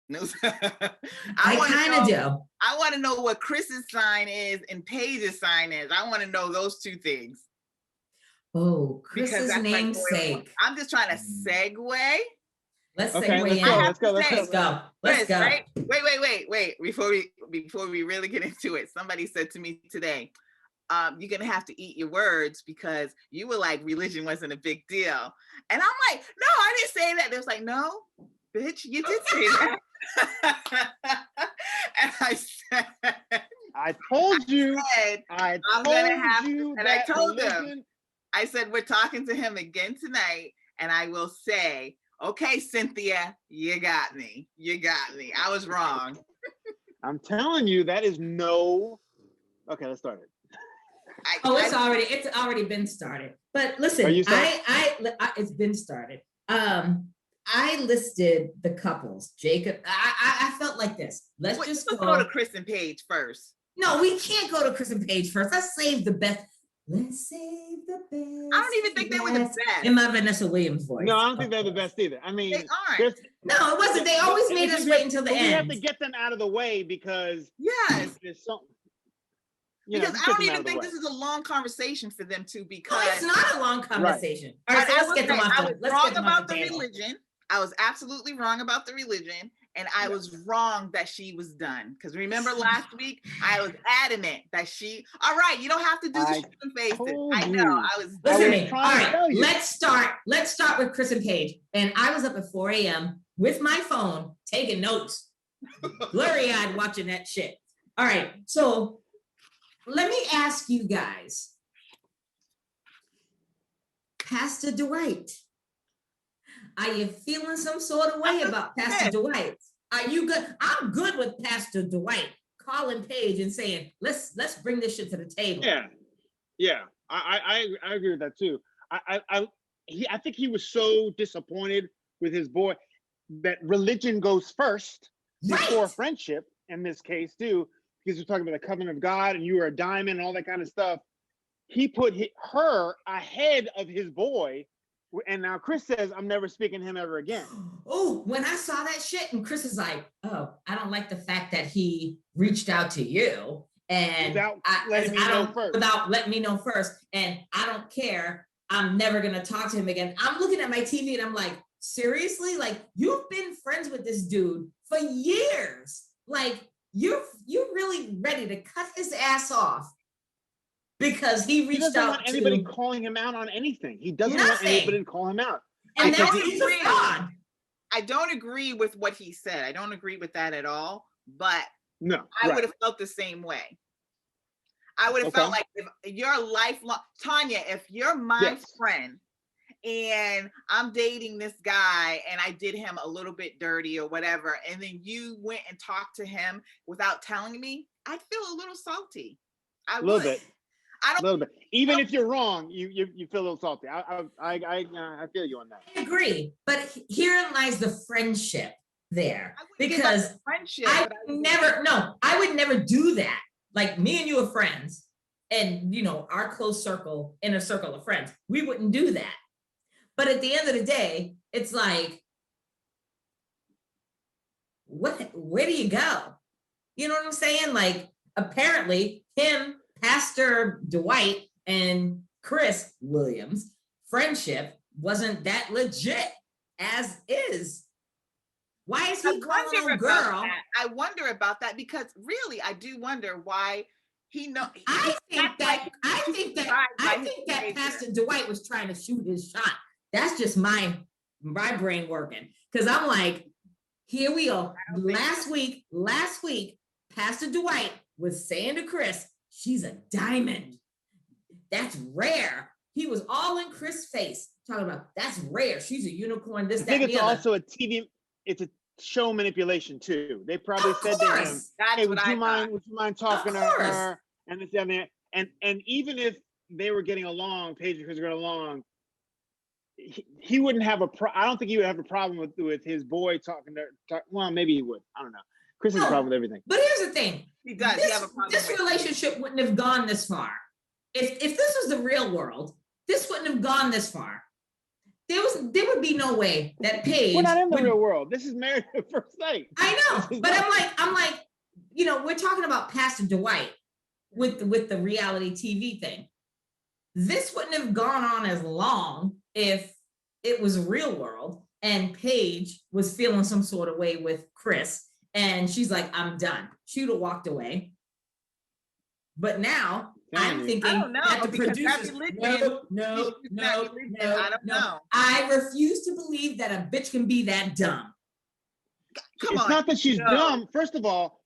No. I kind of do. I want to know what Chris's sign is and Paige's sign is. I want to know those two things. Oh, Chris's namesake. I'm just trying to segue. Let's segue in. Let's go. Let's go. Right? Wait. Before we really get into it, somebody said to me today, you're gonna have to eat your words because you were like religion wasn't a big deal. And I'm like, no, I didn't say that. They was like, no, bitch, you did say that. And I said, I told you. I'm gonna have to, and I told them, I said, we're talking to him again tonight, and I will say, okay, Cynthia, you got me. I was wrong. I'm telling you, that is no. Okay, let's start it. It's already been started. But listen, it's been started. I listed the couples. Jacob, I felt like this. Let's go to Chris and Paige first. No, we can't go to Chris and Paige first. Let's save the best. Let's save the best. I don't even think they were the best. In my Vanessa Williams voice. No, I don't think they're the best either. I mean, they aren't. No, it wasn't. They always made us wait until the end. We have to get them out of the way because there's something. Because I don't even think this is a long conversation for them to, because it's not a long conversation. Right. All right, so let's get them off. I was wrong about the religion. I was absolutely wrong about the religion, and I was wrong that she was done. Because remember last week, I was adamant that all right, you don't have to do the shooting faces. I know. Listen to me. All right, let's start with Chris and Paige. And I was up at 4 a.m. with my phone, taking notes, blurry-eyed watching that shit. All right, so let me ask you guys, Pastor Dwight, are you feeling some sort of way about Pastor Dwight? Are you good? I'm good with Pastor Dwight calling Paige and saying, let's bring this shit to the table. Yeah. I agree with that too. I think he was so disappointed with his boy that religion goes first before friendship in this case too, because we're talking about the covenant of God and you were a diamond and all that kind of stuff. He put her ahead of his boy. And now Chris says, I'm never speaking to him ever again. Oh, when I saw that shit, and Chris is like, oh, I don't like the fact that he reached out to you and without letting me know first. And I don't care. I'm never going to talk to him again. I'm looking at my TV and I'm like, seriously? Like, you've been friends with this dude for years. Like, you're really ready to cut his ass off. Because he reached doesn't out want anybody calling him out on anything. He doesn't want anybody to call him out. And now he's a fraud. I don't agree with what he said. I don't agree with that at all. But I would have felt the same way. I would have felt like if you're lifelong, Tanya, if you're my friend and I'm dating this guy and I did him a little bit dirty or whatever, and then you went and talked to him without telling me, I'd feel a little salty. A little bit. A little bit. Even if you're wrong, you feel a little salty. I feel you on that. I agree, but herein lies the friendship there, because I would never do that. Like, me and you are friends, and our close circle, inner circle of friends, we wouldn't do that. But at the end of the day, it's like, where do you go? You know what I'm saying? Like, apparently Pastor Dwight and Chris Williams' friendship wasn't that legit as is. Why is he calling a girl? I wonder about that, because really, I do wonder why he knows. I think that Pastor Dwight was trying to shoot his shot. That's just my brain working, because I'm like, here we go. Last week, Pastor Dwight was saying to Chris, she's a diamond. That's rare. He was all in Chris' face talking about, that's rare. She's a unicorn. This, I think it's also a it's a show manipulation too. They probably said to him, "Hey, would you mind talking to her?" And this and that. And even if they were getting along, Paige and Chris were getting along, he wouldn't have I don't think he would have a problem with his boy talking to. Well, maybe he would. I don't know. Chris has a problem with everything. But here's the thing. He does. He have a problem. This relationship wouldn't have gone this far. If this was the real world, this wouldn't have gone this far. there would be no way that Paige. We're not in the real world. This is Married at First Sight. I know, but I'm like, we're talking about Pastor Dwight with the reality TV thing. This wouldn't have gone on as long if it was real world and Paige was feeling some sort of way with Chris and she's like, I'm done. She would have walked away. But now I'm thinking that the producers, no. I don't know. I refuse to believe that a bitch can be that dumb. It's not that she's dumb. First of all,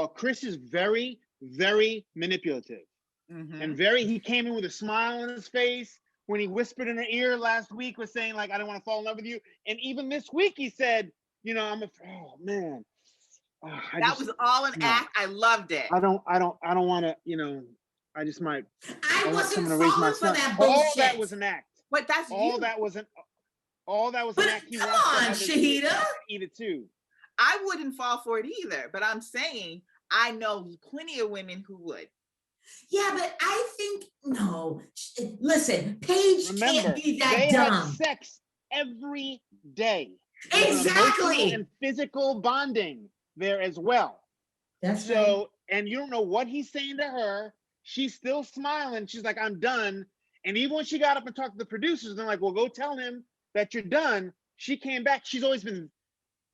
Chris is very, very manipulative. And he came in with a smile on his face when he whispered in her ear last week, was saying like, I don't want to fall in love with you. And even this week he said, oh man. That was all an act. I loved it. I don't want to, I just might. I wasn't falling for that bullshit. All that was an act. But that's all that was an act. Come on, Shahida. Eat it too. I wouldn't fall for it either, but I'm saying I know plenty of women who would. Yeah, but I think no. Listen, Paige can't be that dumb. They have sex every day. Exactly. And physical bonding there as well. That's so. Right. And you don't know what he's saying to her. She's still smiling. She's like, I'm done. And even when she got up and talked to the producers, they're like, well, go tell him that you're done. She came back. She's always been,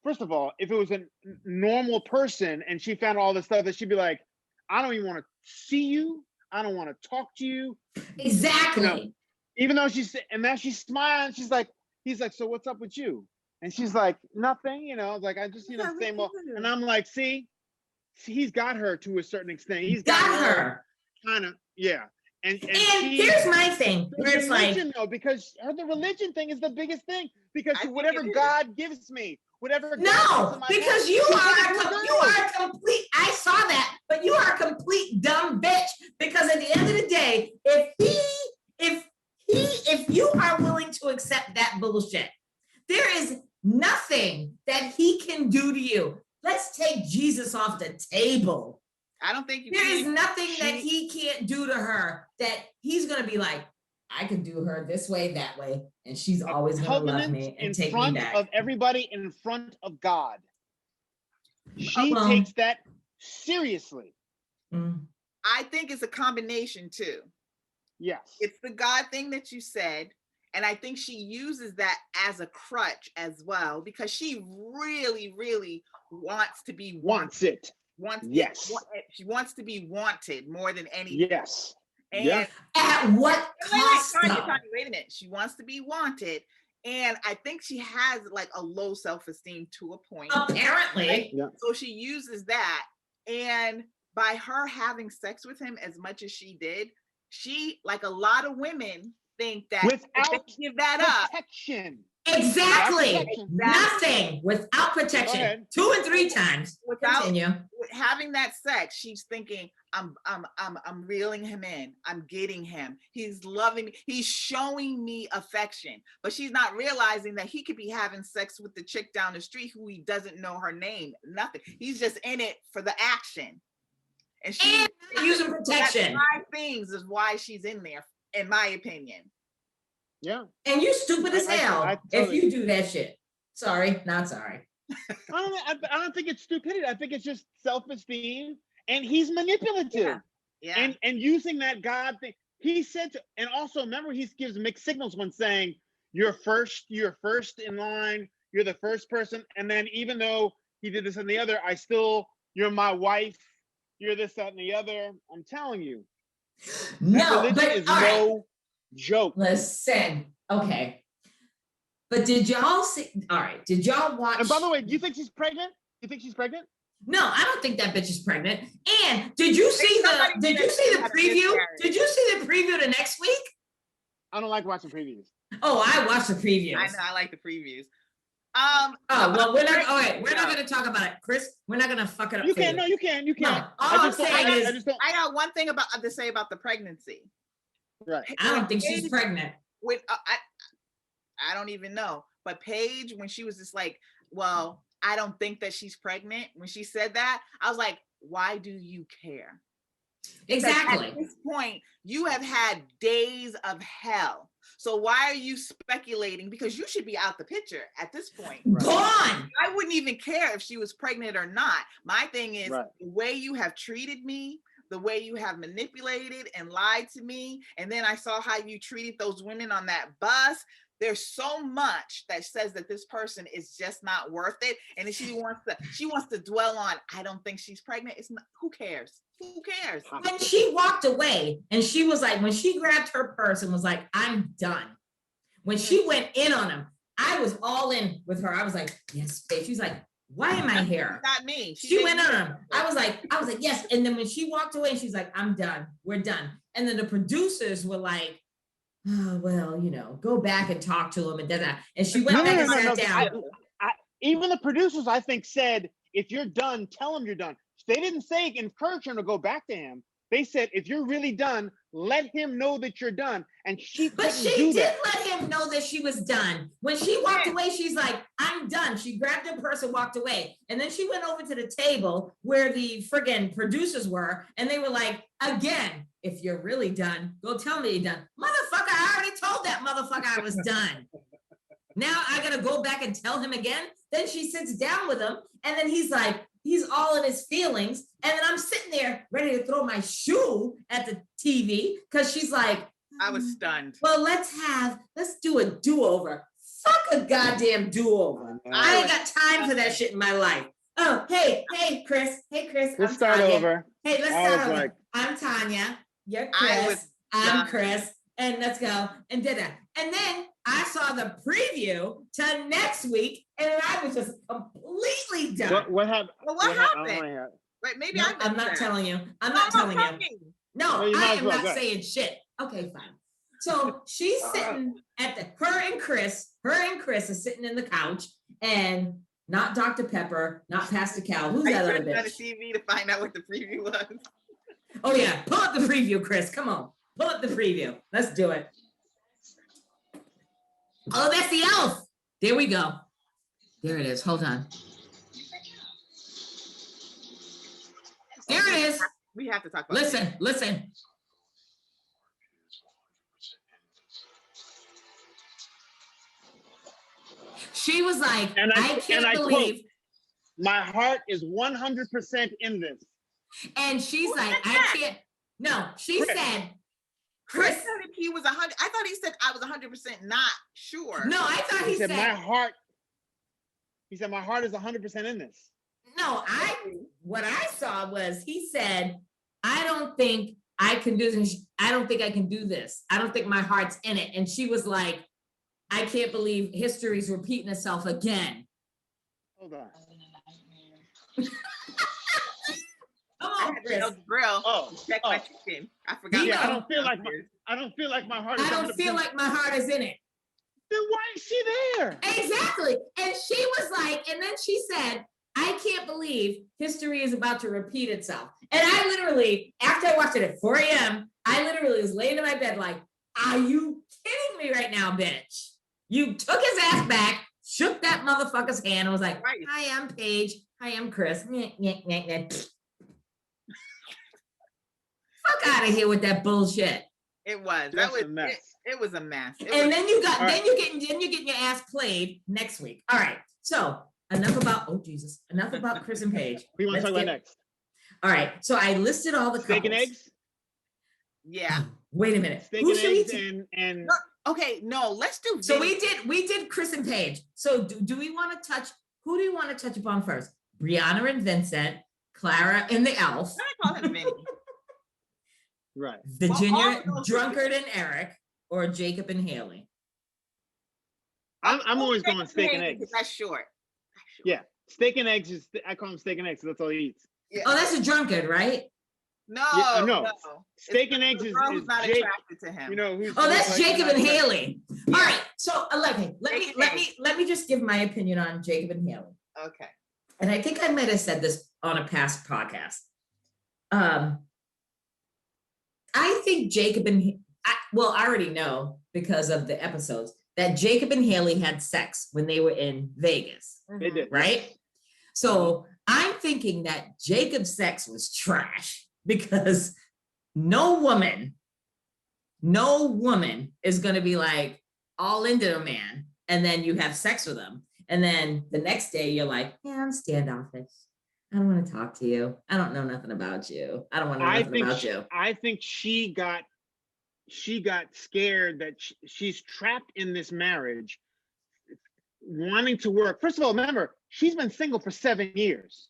first of all, if it was a normal person and she found all this stuff, that she'd be like, I don't even want to see you. I don't want to talk to you. Exactly. Even though and now she's smiling. She's like, he's like, so what's up with you? And she's like, nothing, like, I just, same old. And I'm like, see, he's got her to a certain extent. He's got her. Kind of, yeah. And here's my thing. Where it's religion, like, though, because the religion thing is the biggest thing. Because whatever God gives me, whatever. Because you are complete. I saw that, but you are a complete dumb bitch. Because at the end of the day, if you are willing to accept that bullshit, there is nothing that he can do to you. Let's take Jesus off the table. I don't think there is nothing that he can't do to her that he's going to be like, I can do her this way, that way. And she's always going to love me and take me back. In front of everybody, in front of God. She takes that seriously. I think it's a combination too. Yes. It's the God thing that you said. And I think she uses that as a crutch as well, because she really, really wants to be wanted. She wants to be wanted more than anything. Yes. And at what cost? Wait a minute. She wants to be wanted. And I think she has like a low self-esteem to a point. Apparently. Right? Yeah. So she uses that. And by her having sex with him as much as she did, she, like a lot of women, think that without give that protection. Exactly. Nothing without protection. 2 and 3 times. Without having that sex, she's thinking, I'm reeling him in. I'm getting him. He's loving me. He's showing me affection. But she's not realizing that he could be having sex with the chick down the street who he doesn't know her name. Nothing. He's just in it for the action. And she's using protection. 5 things is why she's in there, in my opinion. Yeah. And you stupid as hell if you do that shit. Sorry, not sorry. I don't think it's stupidity. I think it's just self-esteem, and he's manipulative. Yeah. And using that God thing. He said and also remember, he gives mixed signals when saying you're first in line, you're the first person, and then even though he did this and the other, you're my wife, you're this, that, and the other. I'm telling you. No, but is no joke. Listen, okay. But did y'all see? All right. Did y'all watch? And by the way, do you think she's pregnant? You think she's pregnant? No, I don't think that bitch is pregnant. And did you see the preview? Did you see the preview to next week? I don't like watching previews. Oh, I watched the previews. I know, I like the previews. Well, we're not. All right, we're not going to talk about it, Chris. We're not going to fuck it up. You can. No, you can. You can. No, all I'm saying is, I got one thing to say about the pregnancy. Right. I don't think she's pregnant. I don't even know. But Paige, when she was just like, well, I don't think that she's pregnant. When she said that, I was like, why do you care? Exactly. At this point, you have had days of hell. So why are you speculating? Because you should be out the picture at this point. Gone. I wouldn't even care if she was pregnant or not. My thing is the way you have treated me, the way you have manipulated and lied to me. And then I saw how you treated those women on that bus. There's so much that says that this person is just not worth it. And if she wants to dwell on, I don't think she's pregnant. It's not, who cares? Who cares? When she walked away and she was like, when she grabbed her purse and was like, I'm done. When she went in on him, I was all in with her. I was like, yes, babe. She's like, why am I here? Not me. She went on him. I was like, yes. And then when she walked away, she's like, I'm done. We're done. And then the producers were like, oh, well, you know, go back and talk to him and da-da. And she went back and sat down. Even the producers, I think, said, if you're done, tell him you're done. They didn't say encourage him to go back to him. They said, if you're really done, let him know that you're done. And she But she did let him know that she was done. When she walked away, she's like, I'm done. She grabbed her purse and walked away. And then she went over to the table where the friggin' producers were. And they were like, again, if you're really done, go tell me you're done. Motherfucker, I already told that motherfucker I was done. Now I gotta go back and tell him again. Then she sits down with him. And then he's like, he's all in his feelings. And then I'm sitting there ready to throw my shoe at the TV because she's like, I was stunned. Well, let's do a do-over. Fuck a goddamn do-over. I ain't got time for that shit in my life. Oh, hey, Chris. Hey, Chris. Let's start over. Hey, let's start over. Like, I'm Tanya. You're Chris. I'm Chris. And let's go. And did that. And then I saw the preview to next week, and I was just completely done. What happened? Well, what happened? Right, maybe no, I'm not telling you. I'm not telling you. No, I am not saying shit. Okay, fine. So she's sitting at her and Chris is sitting in the couch, and not Dr. Pepper, not Pastor Cal. Who's that other bitch? On the TV to find out what the preview was. Oh yeah, pull up the preview, Chris. Come on, pull up the preview. Let's do it. Oh, that's the elf. There we go. There it is. Hold on. There it is. We have to talk about Listen. She was like, I can't believe. Quote, my heart is 100% in this. And she's like, I can't. No, she said, Chris said he was 100. I thought he said I was 100% not sure. No, I thought he said my heart. He said my heart is 100% in this. No, what I saw was he said, I don't think I can do this. I don't think I can do this. I don't think my heart's in it. And she was like, I can't believe history's repeating itself again. Hold on. Come on, Chris. Grill. Check my chicken. I forgot. Yeah, I don't feel like my heart is I don't feel like my heart is in it. Then why is she there? Exactly. And she was like, and then she said, I can't believe history is about to repeat itself. And I literally, after I watched it at 4 a.m., I literally was laying in my bed like, are you kidding me right now, bitch? You took his ass back, shook that motherfucker's hand, and was like, hi, I'm Paige. Hi, I'm Chris. Fuck out of here with that bullshit. It was. That was a mess. It was a mess. And then you got, then you're getting your ass played next week. All right. So enough about Chris and Paige. We want to talk about next. All right. So I listed all the steak and eggs. Yeah. Wait a minute. Steak and eggs and okay. No, let's do. So we did Chris and Paige. So do we want to touch? Who do you want to touch upon first? Brianna and Vincent, Clara and the Elf. I call him Vinny. Right. Virginia, Drunkard and Eric, or Jacob and Haley. I'm always going steak and eggs. That's short. Yeah, steak and eggs is. I call him steak and eggs. So that's all he eats. Yeah. Oh, that's a drunkard, right? No, no. Steak and eggs is not Jake, attracted to him. You know who's? Oh, that's Jacob and Haley. Yeah. All right. So let me just give my opinion on Jacob and Haley. Okay. And I think I might have said this on a past podcast. I think Jacob and I already know because of the episodes that Jacob and Haley had sex when they were in Vegas. They did, right? So I'm thinking that Jacob's sex was trash because no woman No woman is going to be like all into a man and then you have sex with him. And then the next day you're like, yeah, I'm standoffish. I don't want to talk to you. I don't know nothing about you. I don't want to know nothing about you. I think she got scared that she's trapped in this marriage, wanting to work. First of all, remember, she's been single for 7 years.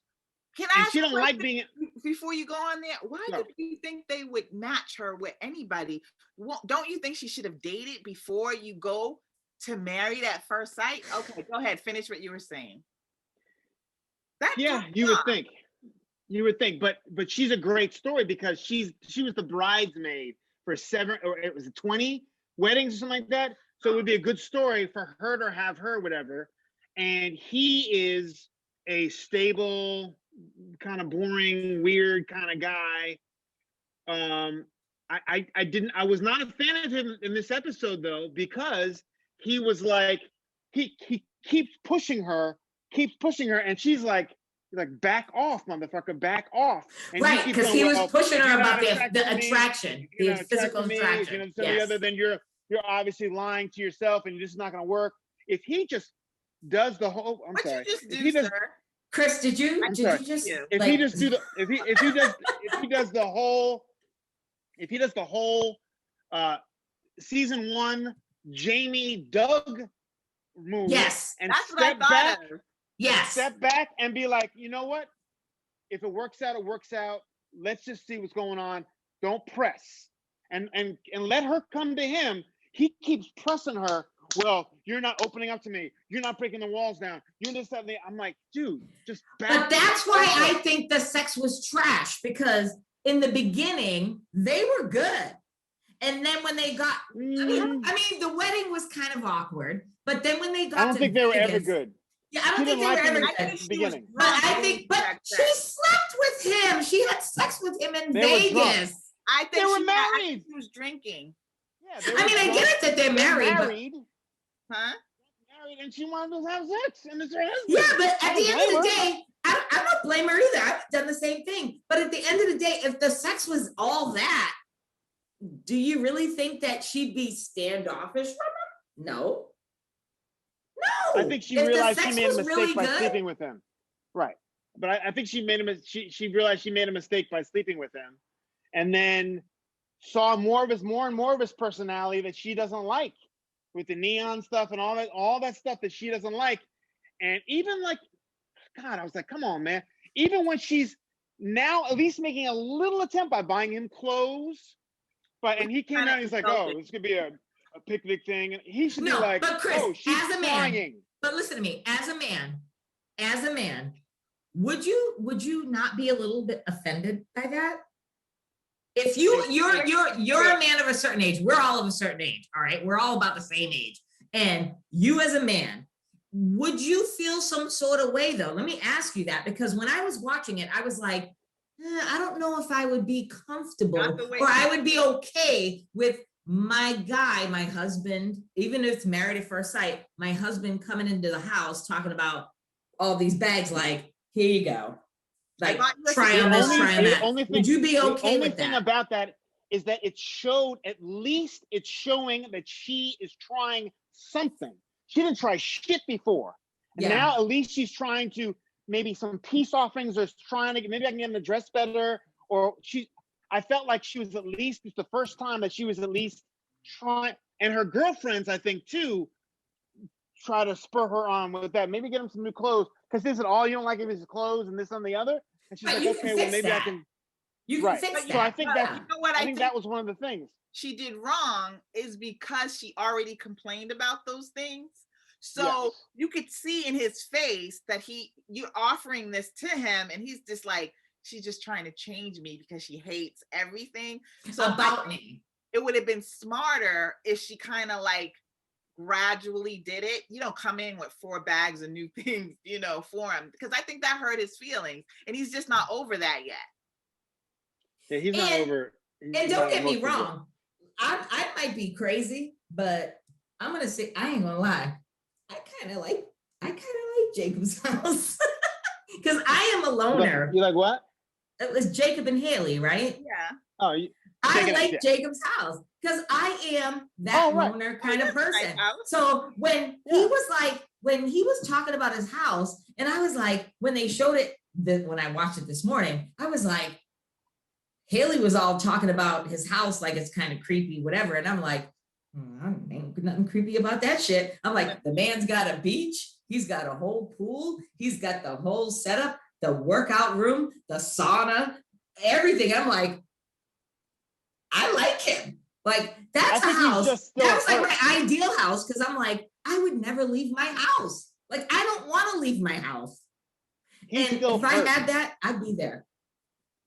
Can I ask she don't like being, before you go on there, why do you think they would match her with anybody? Well, don't you think she should have dated before you go to Married at First Sight? Okay, go ahead, finish what you were saying. You would think, but she's a great story because she was the bridesmaid for 7 or it was 20 weddings or something like that. So it would be a good story for her to have her, whatever. And he is a stable, kind of boring, weird kind of guy. I was not a fan of him in this episode though, because he was like, he keeps pushing her, and she's like, back off, motherfucker, back off. And right, because he was pushing her about the attraction, the physical attraction. Somebody other than you're obviously lying to yourself, and this is not going to work. If he just does the whole, I'm sorry. If he does, Chris, did you just? If he just do the, if he does the whole season 1 Jamie Doug movie, yes, and that's what I thought of. Yes. Step back and be like, you know what? If it works out, it works out. Let's just see what's going on. Don't press. And let her come to him. He keeps pressing her. Well, you're not opening up to me. You're not breaking the walls down. You're this, that, and the. I'm like, dude, just back. But that's why I think the sex was trash, because in the beginning, they were good. And then when they got, I mean, the wedding was kind of awkward. But then when they got I don't think they were ever good. Yeah, I don't think they were ever good. But she slept with him. She had sex with him in Vegas. I think they were married. She was drinking. Yeah, I mean, I get it that they're married. Huh? Married, and she wanted to have sex, and it's her husband. Yeah, but at the end of the day, I don't blame her either. I've done the same thing. But at the end of the day, if the sex was all that, do you really think that she'd be standoffish from him? No. I think she realized she made a mistake by sleeping with him. Right. But I think she realized she made a mistake by sleeping with him, and then saw more and more of his personality that she doesn't like, with the neon stuff and all that stuff that she doesn't like. And even like, God, I was like, come on, man. Even when she's now at least making a little attempt by buying him clothes, and he came out and he's like, oh, this could be a picnic thing. And he should be like, but Chris, oh, she's as a trying. Man, but listen to me, as a man, would you not be a little bit offended by that? If you're a man of a certain age, we're all of a certain age, all right? We're all about the same age. And you as a man, would you feel some sort of way though? Let me ask you that, because when I was watching it, I was like, I don't know if I would be comfortable or I would be okay with my guy, my husband, even if it's Married at First Sight, my husband coming into the house talking about all these bags, like, here you go. Like, try on this, try on that. Would you be okay with that? The only thing about that is that it showed, at least it's showing that she is trying something. She didn't try shit before. And now at least she's trying to, maybe some peace offerings, or trying to, maybe I can get him to dress better. Or I felt like she was at least, it's the first time that she was at least trying. And her girlfriends, I think too, try to spur her on with that. Maybe get him some new clothes. Because this is all you don't like his clothes and this and the other. And she's like, okay, well, maybe I can. You can fix that. So I think that, you know what, I think that was one of the things she did wrong, is because she already complained about those things. So you could see in his face that you're offering this to him, and he's just like, she's just trying to change me because she hates everything. So about me. It would have been smarter if she kind of like gradually did it. You don't come in with 4 bags of new things, for him, because I think that hurt his feelings, and he's just not over that yet. Yeah, he's not over. And don't get me wrong, I might be crazy, but I'm gonna say, I ain't gonna lie, I kind of like Jacob's house because I am a loner. You like what? It was Jacob and Haley, right? Yeah. Oh, I like Jacob's house. because I am that loner kind of person. So when he was talking about his house, and I was like, when they showed it, when I watched it this morning, I was like, Haley was all talking about his house like it's kind of creepy, whatever. And I'm like, ain't nothing creepy about that shit. I'm like, the man's got a beach. He's got a whole pool. He's got the whole setup, the workout room, the sauna, everything. I'm like, I like him. Like, that's a house. That was like my ideal house, because I'm like, I would never leave my house. Like, I don't want to leave my house. And if I had that, I'd be there.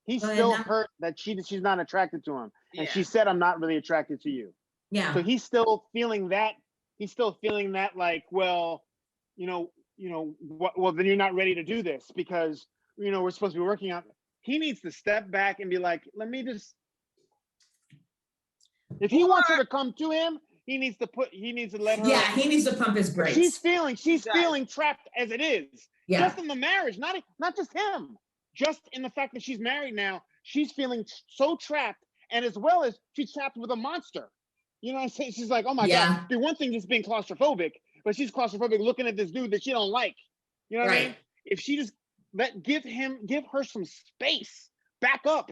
He's still hurt that she's not attracted to him. And she said, I'm not really attracted to you. Yeah. So he's still feeling that. He's still feeling that, like, well, well, then you're not ready to do this because, we're supposed to be working on. He needs to step back and be like, let me just. If he wants her to come to him, he needs to let her. Yeah, he needs to pump his brakes. She's feeling trapped as it is. Yeah. Just in the marriage, not just him. Just in the fact that she's married now, she's feeling so trapped, and as well as she's trapped with a monster. You know what I'm saying? She's like, oh my God. The one thing just being claustrophobic, but she's claustrophobic looking at this dude that she don't like. You know what I mean? If she just give her some space, back up.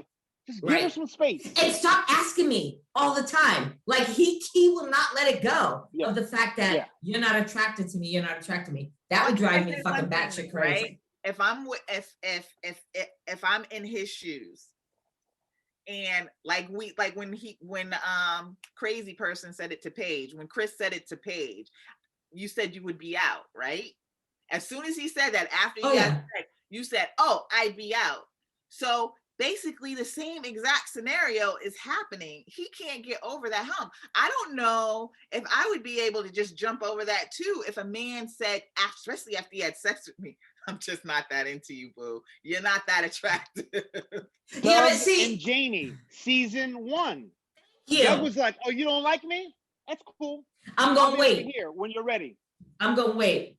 Just give her some space. And stop asking me all the time. Like he will not let it go of the fact that you're not attracted to me. You're not attracted to me. That would drive me fucking batshit crazy. Right? If I'm in his shoes, and when crazy person said it to Paige, when Chris said it to Paige, you said you would be out, right? As soon as he said that, after you got sick, you said, "Oh, I'd be out." So basically, the same exact scenario is happening. He can't get over that hump. I don't know if I would be able to just jump over that too. If a man said, especially after he had sex with me, I'm just not that into you, boo. You're not that attractive. Doug and Jamie, season 1. Doug was like, "Oh, you don't like me? That's cool. I'm gonna wait here when you're ready. I'm gonna wait."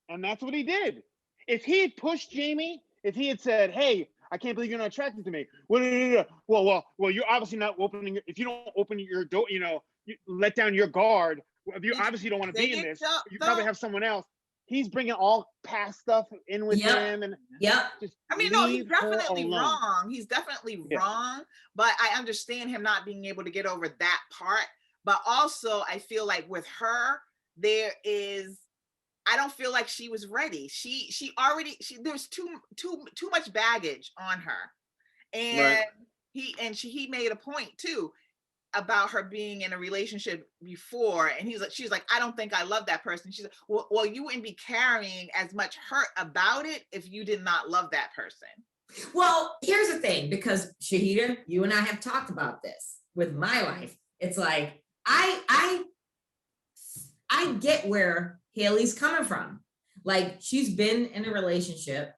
And that's what he did. If he had pushed Jamie, if he had said, "Hey, I can't believe you're not attracted to me." Well, you're obviously not opening. If you don't open your door, you let down your guard. If you obviously don't want to be in this, you probably have someone else. He's bringing all past stuff in with him, and I mean, no, he's definitely wrong. He's definitely wrong. But I understand him not being able to get over that part. But also, I feel like with her, I don't feel like she was ready. There's too much baggage on her, and he made a point too about her being in a relationship before, and she's like, I don't think I love that person. She's like, well, you wouldn't be carrying as much hurt about it if you did not love that person. Well, here's the thing, because Shahida, you and I have talked about this with my life. It's like I get where Haley's coming from. Like, she's been in a relationship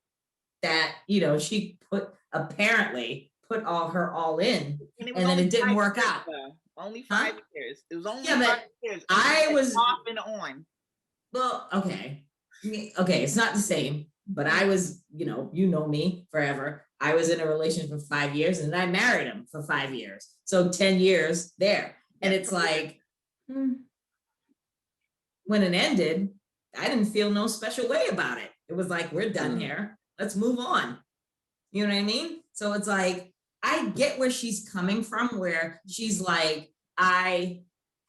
that, she apparently put all in, and then it didn't work out. Only 5 years. It was only 5 years. I was off and on. Well, okay, it's not the same. But I was, you know me forever. I was in a relationship for 5 years, and then I married him for 5 years. So 10 years there, and it's like, when it ended, I didn't feel no special way about it. It was like, we're done here. Let's move on. You know what I mean? So it's like, I get where she's coming from, where she's like, I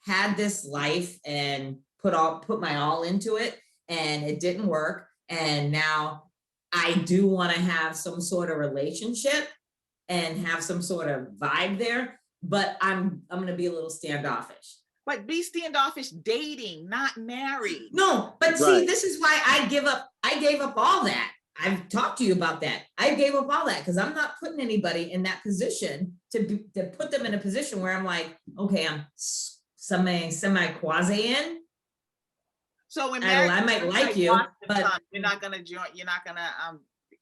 had this life and put my all into it, and it didn't work. And now I do want to have some sort of relationship and have some sort of vibe there, but I'm going to be a little standoffish. But be standoffish dating, not married. No, but see, this is why I gave up all that. I've talked to you about that. I gave up all that because I'm not putting anybody in that position to put them in a position where I'm like, okay, I'm semi quasi in. So when I might like you, but you're not gonna join. You're not gonna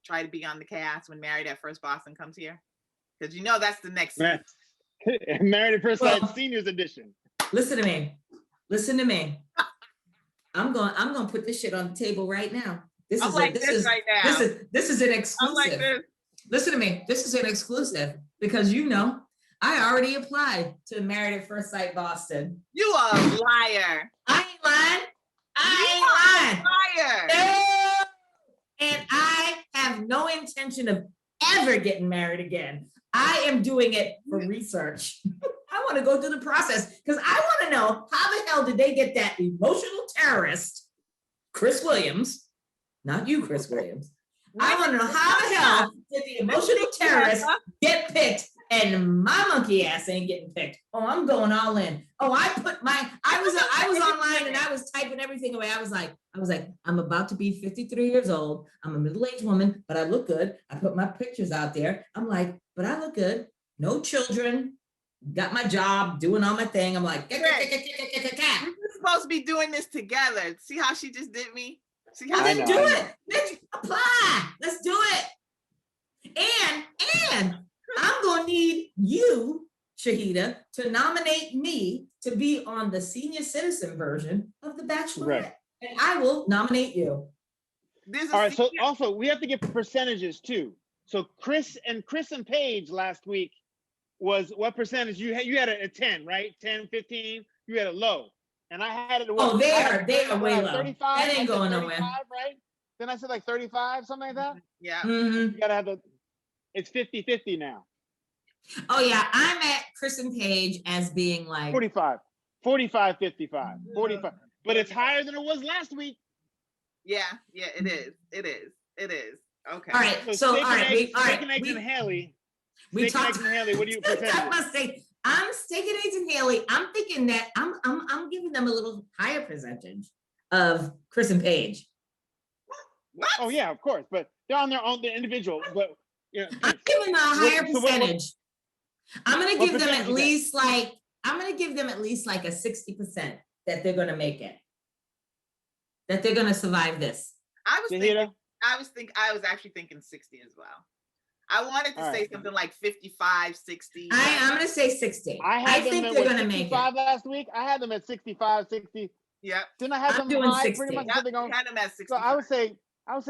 try to be on the cast when Married at First Boston comes here, because that's the next. Married at First Sight Seniors Edition. Listen to me. I'm going to put this shit on the table right now. This is an exclusive. I'm like this. Listen to me. This is an exclusive, because I already applied to Married at First Sight Boston. You a liar. I ain't lying. I ain't lying. No. And I have no intention of ever getting married again. I am doing it for research. I want to go through the process because I want to know how the hell did they get that emotional terrorist, Chris Williams, not you, Chris Williams. I want to know how the hell did the emotional terrorist get picked and my monkey ass ain't getting picked. Oh, I'm going all in. Oh, I was online and I was typing everything away. I was like, I'm about to be 53 years old. I'm a middle-aged woman, but I look good. I put my pictures out there. I'm like, but I look good. No children. Got my job, doing all my thing. I'm like, we're supposed to be doing this together. See how she just did me? See how then do it. Let's apply. Let's do it. And I'm gonna need you, Shahida, to nominate me to be on the senior citizen version of The Bachelorette. Right. And I will nominate you. All right, so also we have to give percentages too. So Chris and Paige last week was what percentage? You had a 10, right? 10, 15, you had a low. And I had it. Oh, they are way low. 35, that ain't going nowhere. Right? Then I said like 35, something like that. Yeah. You gotta have it's 50-50 now. Oh yeah, I'm at Chris and Paige as being like 45, 55, 55, 45. But it's higher than it was last week. Yeah, it is. Okay. All right. So all right, Eggs and Haley. We talked and Haley. What do you present? I must say, I'm Steak and Eggs and Haley. I'm thinking that I'm giving them a little higher percentage of Chris and Paige. What? Oh yeah, of course, but they're on their own, the individual. But yeah, I'm giving them a higher percentage. I'm gonna give them at least like a 60% that they're gonna make it. That they're gonna survive this. I was actually thinking 60 as well. I wanted to say something like 55, 60. I'm gonna say 60. I think they're gonna make it. Last week, I had them at 65, 60. Yeah. Didn't I have them doing high? 60. Pretty much had them at 60. So I would say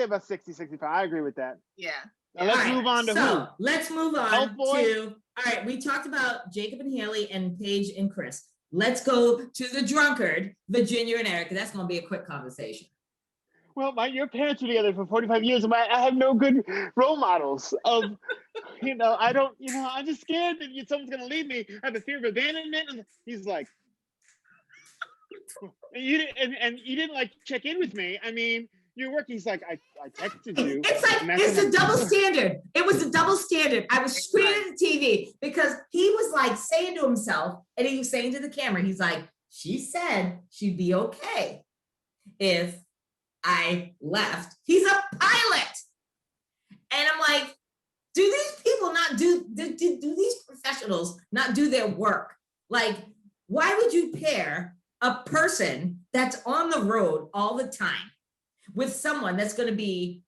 about 60, 65. I agree with that. Yeah. Now let's move on to who? Let's move on to, all right, we talked about Jacob and Haley and Paige and Chris. Let's go to the drunkard, Virginia and Eric. That's going to be a quick conversation. Well, your parents were together for 45 years, and I have no good role models of, I'm just scared that someone's going to leave me. I have a fear of abandonment. And he's like, and you didn't like check in with me. I mean, you're working. He's like, I texted you. It's a double standard. It was a double standard. I was screaming at the TV because he was like saying to himself, and he was saying to the camera, he's like, she said she'd be okay if I left. He's a pilot. And I'm like, do these people not do these professionals not do their work? Like, why would you pair a person that's on the road all the time with someone that's going to be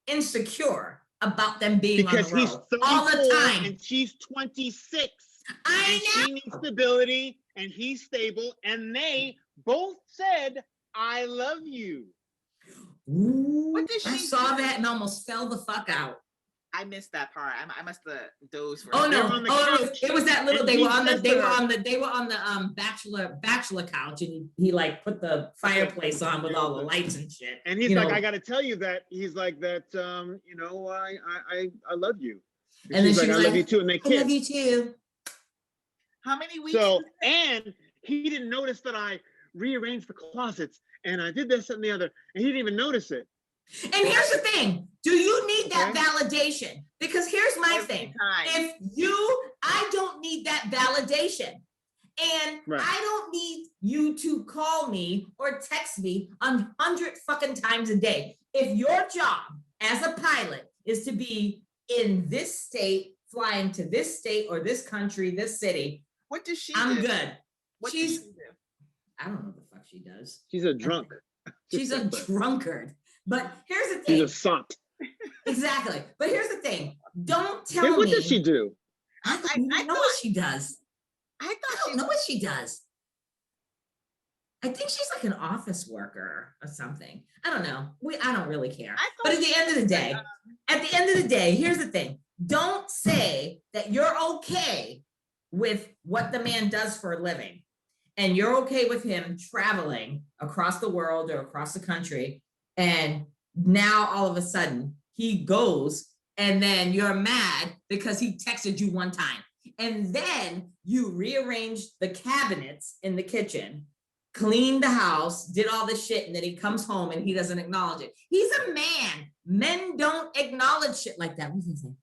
insecure about them being on the road he's all the time? And she's 26. I know. She needs stability, and he's stable. And they both said, "I love you." Ooh, what did she saw that and almost fell the fuck out. I missed that part. I must have dozed for. Oh no! It was that little. They were on the bachelor couch, and he like put the fireplace on with all the lights and shit. And he's like, I got to tell you that he's like that. I love you. And then she's like, I love you too, and they kiss. I love you too. How many weeks? So, and he didn't notice that I rearranged the closets, and I did this and the other, and he didn't even notice it. And here's the thing. Do you need that validation? Because here's my thing. I don't need that validation. And I don't need you to call me or text me 100 fucking times a day. If your job as a pilot is to be in this state, flying to this state or this country, this city, what does she I'm do? good. What does she do? I don't know what the fuck she does. She's a drunk. She's a drunkard. But here's the thing. She's a sot. Exactly. But here's the thing. Don't tell me. What does she do? I know what she does. I don't know what she does. I think she's like an office worker or something. I don't know. I don't really care. But at the end of the day, here's the thing. Don't say that you're okay with what the man does for a living, and you're okay with him traveling across the world or across the country, and now all of a sudden he goes, and then you're mad because he texted you one time, and then you rearranged the cabinets in the kitchen, cleaned the house, did all this shit, and then he comes home and he doesn't acknowledge it. He's a man. Men don't acknowledge shit like that. What does he say?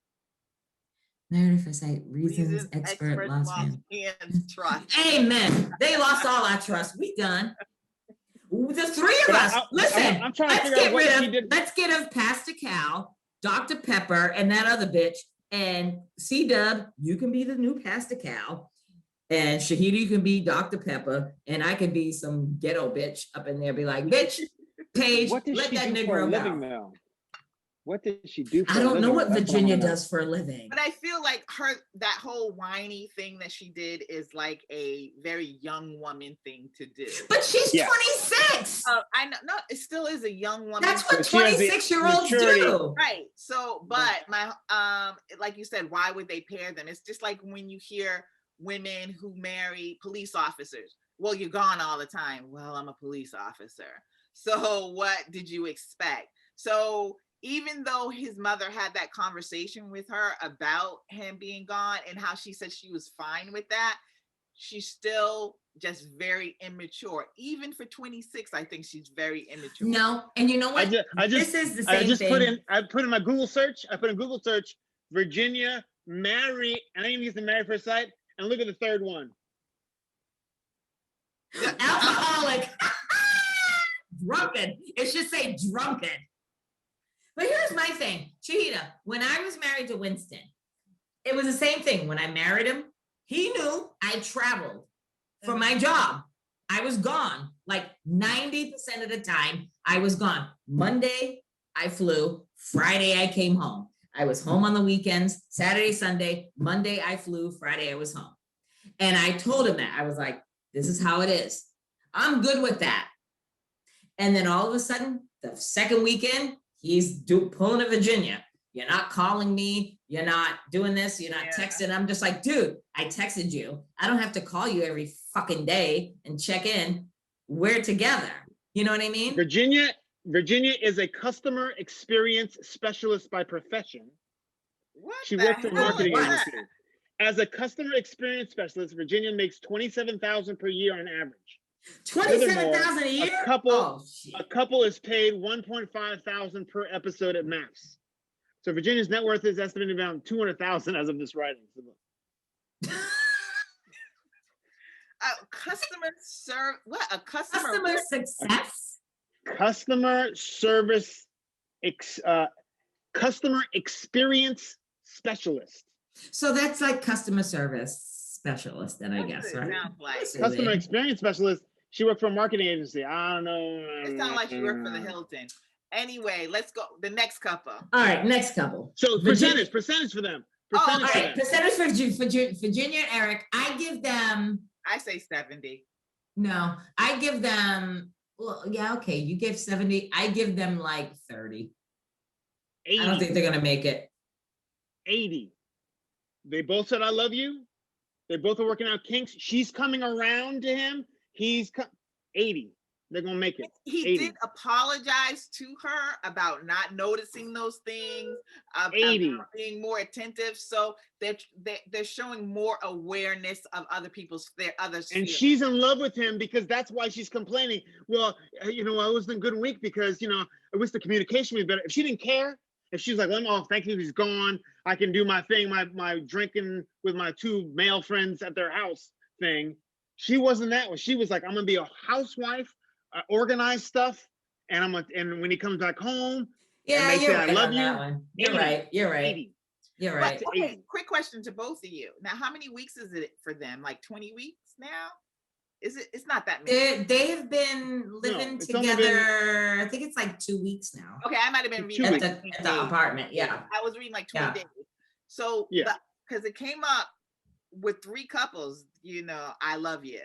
Married at first sight, reasons expert lost hands trust. Amen. They lost all our trust. We done. The three of us. Listen, I'm trying to let's get rid of Pastor Cal, Dr. Pepper, and that other bitch. And C-Dub, you can be the new Pastor Cal. And Shahida, you can be Dr. Pepper. And I can be some ghetto bitch up in there, be like, bitch, Paige, let that Negro go. What did she do for I don't know what Virginia does for a living. But I feel like that whole whiny thing that she did is like a very young woman thing to do. But she's 26. I know. No, it still is a young woman. That's what 26-year-olds do. Right. So, but like you said, why would they pair them? It's just like when you hear women who marry police officers. Well, you're gone all the time. Well, I'm a police officer. So what did you expect? So even though his mother had that conversation with her about him being gone and how she said she was fine with that, she's still just very immature. Even for 26, I think she's very immature. No, and you know what? This is the same thing. I put in Google search, Virginia marry, and I didn't use the married first sight, and look at the third one. Alcoholic. Drunken. It should say drunken. But here's my thing, Shahida, when I was married to Winston, it was the same thing. When I married him, he knew I traveled for my job. I was gone. Like 90% of the time, I was gone. Monday, I flew. Friday, I came home. I was home on the weekends, Saturday, Sunday. Monday, I flew. Friday, I was home. And I told him that. I was like, this is how it is. I'm good with that. And then all of a sudden, the second weekend, he's pulling to Virginia. You're not calling me. You're not doing this. You're not texting. I'm just like, dude, I texted you. I don't have to call you every fucking day and check in. We're together. You know what I mean? Virginia is a customer experience specialist by profession. She works for marketing agency. As a customer experience specialist, Virginia makes $27,000 per year on average. $27,000 a year? A couple is paid $1,500 per episode at MAFS. So Virginia's net worth is estimated around $200,000 as of this writing. Customer success? Customer service, customer experience specialist. So that's like customer service specialist, then I guess, right? Customer experience specialist. She worked for a marketing agency. I don't know. It sounds like she worked for the Hilton. Anyway, let's go. The next couple. All right, next couple. So percentage for them. All right, percentage for Virginia and Eric. I give them. I say 70. No, I give them. Well, yeah, okay. You give 70. I give them like 30. 80. I don't think they're gonna make it. 80. They both said I love you. They both are working out kinks. She's coming around to him. He's 80. They're gonna make it. He 80. did apologize to her about not noticing those things, about being more attentive. So they're showing more awareness of other people's others. And she's in love with him because that's why she's complaining. Well, I wasn't a good week because I wish the communication was better. If she didn't care, if she's like, I'm off, thank you, he's gone. I can do my thing, my drinking with my two male friends at their house thing. She wasn't that one. She was like, I'm gonna be a housewife, organize stuff, and when he comes back home, yeah, you're right. I love you. You're right. You're right. 80. You're right. Okay, quick question to both of you. Now, how many weeks is it for them? Like 20 weeks now? Is it? It's not that many. They have been living together. I think it's like 2 weeks now. Okay, I might have been reading at the apartment. Yeah, I was reading like 20 days. So because it came up with 3 couples, I love you,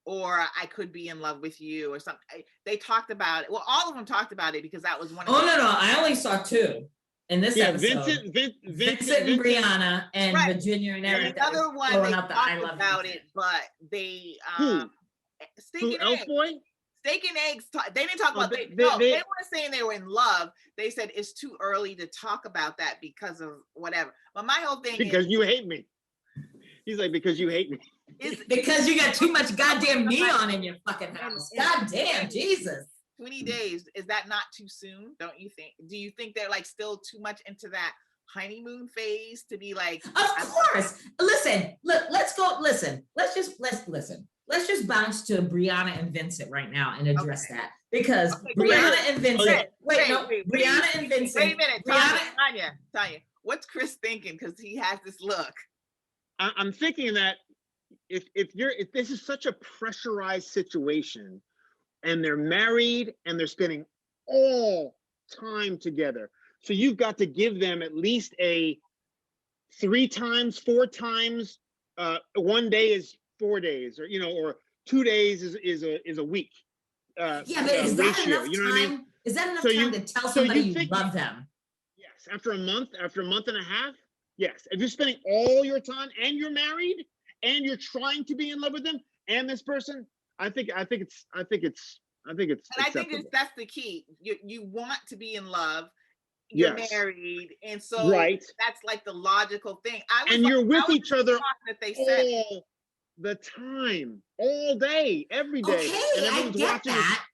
or I could be in love with you, or something. They talked about it. Well, all of them talked about it because that was one of no, I only saw 2. in this episode. Vincent and Brianna and Virginia and everything. Another one they talked about it, but they Steak and Eggs. They didn't talk about they weren't saying they were in love. They said it's too early to talk about that because of whatever. But my whole thing because you hate me. He's like, because you hate me. It's because you got too much goddamn neon in your fucking house. Goddamn, Jesus. 20 days, is that not too soon? Don't you think? Do you think they're like still too much into that honeymoon phase to be like? Of course. Listen, let's go. Listen, let's just bounce to Brianna and Vincent right now and address that, because Brianna and Vincent. Brianna and Vincent. Wait a minute, Tanya. What's Chris thinking? Because he has this look. I'm thinking that if this is such a pressurized situation, and they're married and they're spending all time together, so you've got to give them at least a 3 times, 4 times. 1 day is 4 days, or or 2 days is a week. But is that ratio, enough time? I mean? Is that enough time to tell somebody you love them? Yes, after a month and a half. Yes, if you're spending all your time and you're married and you're trying to be in love with them and this person, I think it's and I think that's the key. You want to be in love. You're married, and so that's like the logical thing. You're with each other that they said all the time, all day, every day. Okay, I get that.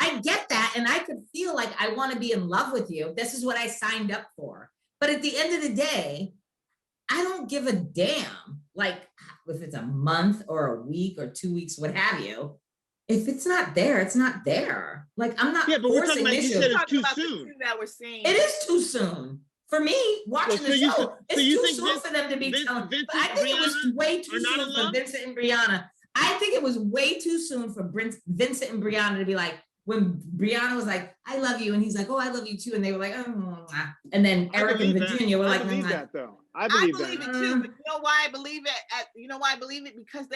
I get that, and I could feel like I want to be in love with you. This is what I signed up for. But at the end of the day, I don't give a damn, like, if it's a month or a week or 2 weeks, what have you. If it's not there, it's not there. Like, I'm not but we're talking about, you said it's too soon. That we're seeing. It is too soon. For me, watching the show, it's too soon for them to be telling. But I think it was way too soon for Vincent and Brianna. I think it was way too soon for Vincent and Brianna to be like, when Brianna was like, I love you, and he's like, oh, I love you too. And they were like, oh, and then Eric and Virginia were like, I believe that though. I believe it too, but you know why I believe it? Because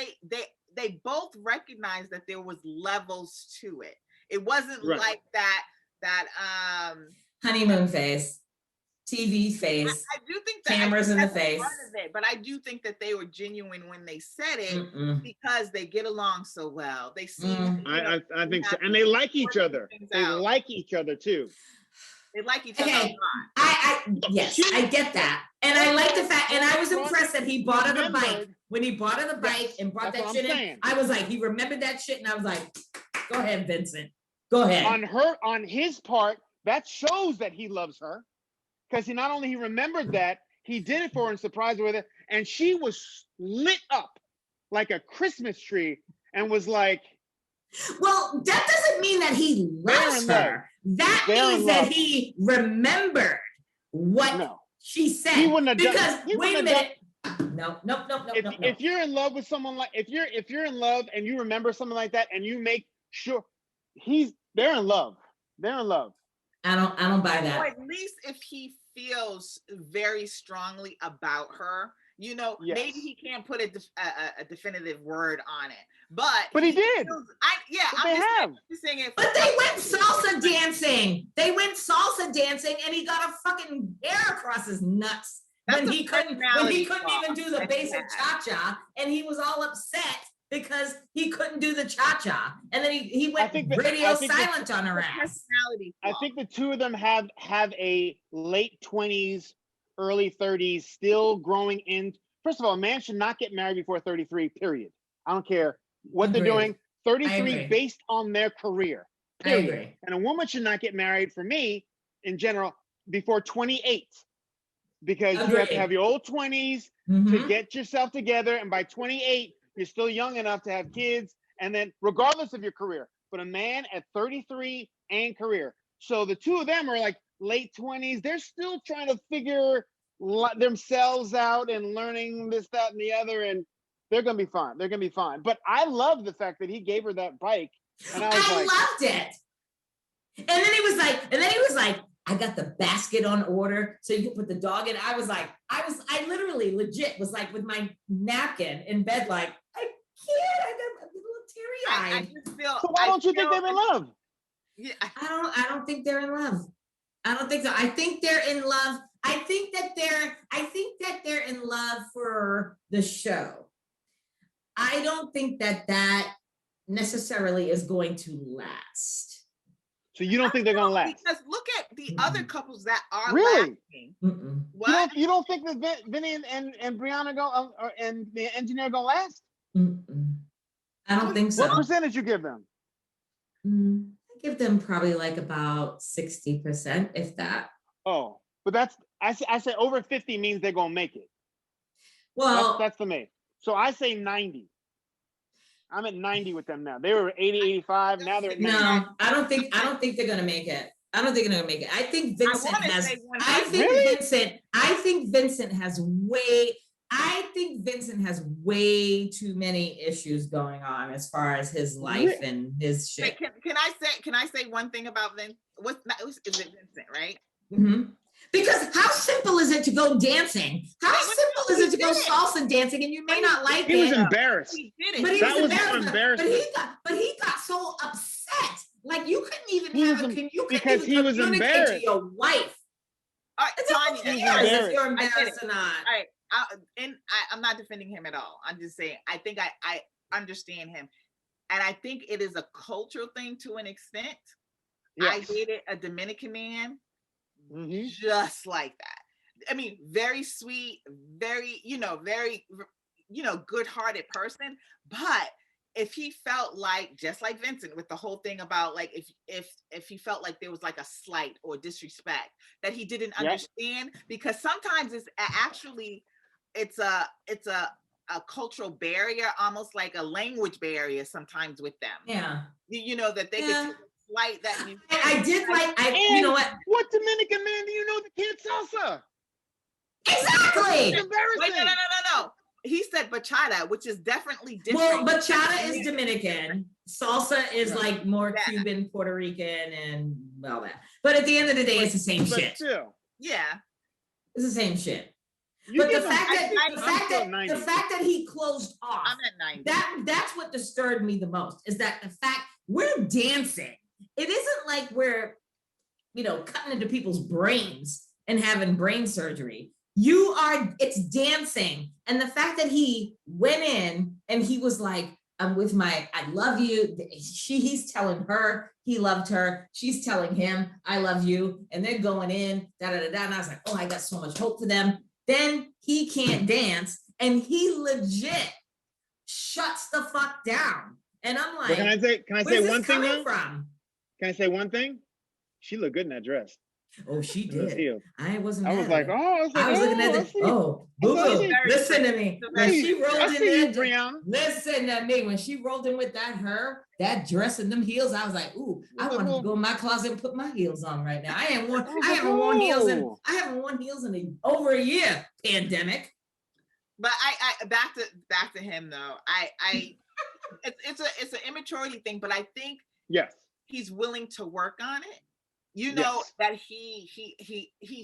they both recognized that there was levels to it. It wasn't like that honeymoon phase, TV phase. I do think that cameras in the face. But I do think that they were genuine when they said it because they get along so well. They seem. I think so, and they like each other. They like each other too. They like each other. Okay, I get that, and I like the fact, and I was impressed that he bought her the bike. When he bought her the bike and brought that shit in, I was like, he remembered that shit, and I was like, go ahead, Vincent, go ahead. On his part, that shows that he loves her, because he not only he remembered that, he did it for her and surprised her with it, and she was lit up like a Christmas tree, and was like. Well, that doesn't mean that he loves her. That means that he remembered what she said. He wouldn't have because wait a minute. No. If you're in love with someone like if you're in love and you remember something like that and you make sure they're in love. They're in love. I don't buy that. Or at least if he feels very strongly about her. Maybe he can't put a definitive word on it, but he did. I'm just saying it. But they went salsa dancing. And he got a fucking hair across his nuts when he couldn't even do the basic cha-cha, and he was all upset because he couldn't do the cha-cha, and then he went radio silent on her ass. I think the two of them have a late 20s. Early 30s, still growing in. First of all, a man should not get married before 33, period. I don't care what they're doing. 33 based on their career, period. I agree. And a woman should not get married, for me, in general, before 28. Because you have to have your old 20s to get yourself together. And by 28, you're still young enough to have kids. And then regardless of your career, but a man at 33 and career. So the two of them are like, late 20s, they're still trying to figure themselves out and learning this, that, and the other, and they're gonna be fine. But I love the fact that he gave her that bike, and I loved it. And then he was like, I got the basket on order so you can put the dog in. I literally legit was like with my napkin in bed, like, I can't, I got a little teary-eyed. So why don't you think they're in love? Yeah, I don't think they're in love. I don't think so. I think they're in love. I think that they're in love for the show. I don't think that necessarily is going to last. So you don't think they're going to last? Because look at the other couples that are really lasting. What? You don't think that Vinny and Brianna and the engineer gonna last? I don't think so. What percentage you give them? I give them probably like about 60%, if that. Oh, but I say over 50 means they're gonna make it. Well, that's for me. So I say 90. I'm at 90 with them now. They were 80, 85. Now they're at 90. No, I don't think they're gonna make it. I don't think they're gonna make it. I think Vincent has way too many issues going on as far as his life and his shit. Can I say one thing about Vincent? Is it Vincent, right? Mm-hmm. Because how simple is it to go dancing? How simple is it to go salsa dancing? And you may not like it. He was embarrassed. He did it. But that was embarrassing. But he got so upset. Like you couldn't even because he was embarrassed to your wife. All right, Tanya, if you're embarrassed or not. All right, I'm not defending him at all. I'm just saying I think I understand him, and I think it is a cultural thing to an extent. Yes. I dated a Dominican man. Mm-hmm. Just like that. I mean, very sweet, very, good-hearted person. But if he felt like, just like Vincent with the whole thing about like, if he felt like there was like a slight or disrespect that he didn't understand, because sometimes it's a cultural barrier, almost like a language barrier sometimes with them. Yeah. That they could like that. You know what? What Dominican man do you know that can't salsa? Exactly. Wait, no. He said bachata, which is definitely different. Well, bachata is Dominican. Salsa is like more Cuban, Puerto Rican, and all that. But at the end of the day, it's the same shit. Still. Yeah. It's the same shit. But the fact that he closed off, I'm at 90. That's what disturbed me the most, is that the fact we're dancing. It isn't like we're, cutting into people's brains and having brain surgery. It's dancing. And the fact that he went in and he was like, I'm with I love you. He's telling her he loved her. She's telling him, I love you. And they're going in, And I was like, oh, I got so much hope for them. Then he can't dance. And he legit shuts the fuck down. And I'm like, can I say one thing though? From? Can I say one thing? She looked good in that dress. Oh, she did. I wasn't. I was like, looking at it. Oh, boo-boo. Listen to me. When she rolled in there, listen to me. When she rolled in with that dress and them heels, I was like, ooh, I want to go in my closet and put my heels on right now. I haven't worn heels in over a year. Pandemic. But I back to him though. It's an immaturity thing, but I think he's willing to work on it. That he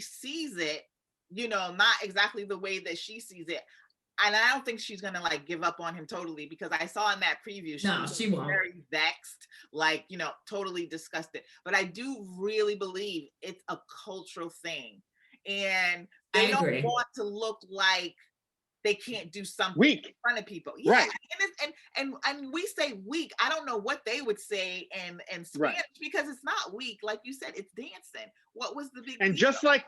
sees it, not exactly the way that she sees it. And I don't think she's gonna like give up on him totally, because I saw in that preview she was very vexed, totally disgusted. But I do really believe it's a cultural thing, and they don't want to look like they can't do something weak in front of people. Yeah. Right. And we say weak. I don't know what they would say in Spanish, because it's not weak. Like you said, it's dancing. What was the big deal? Just like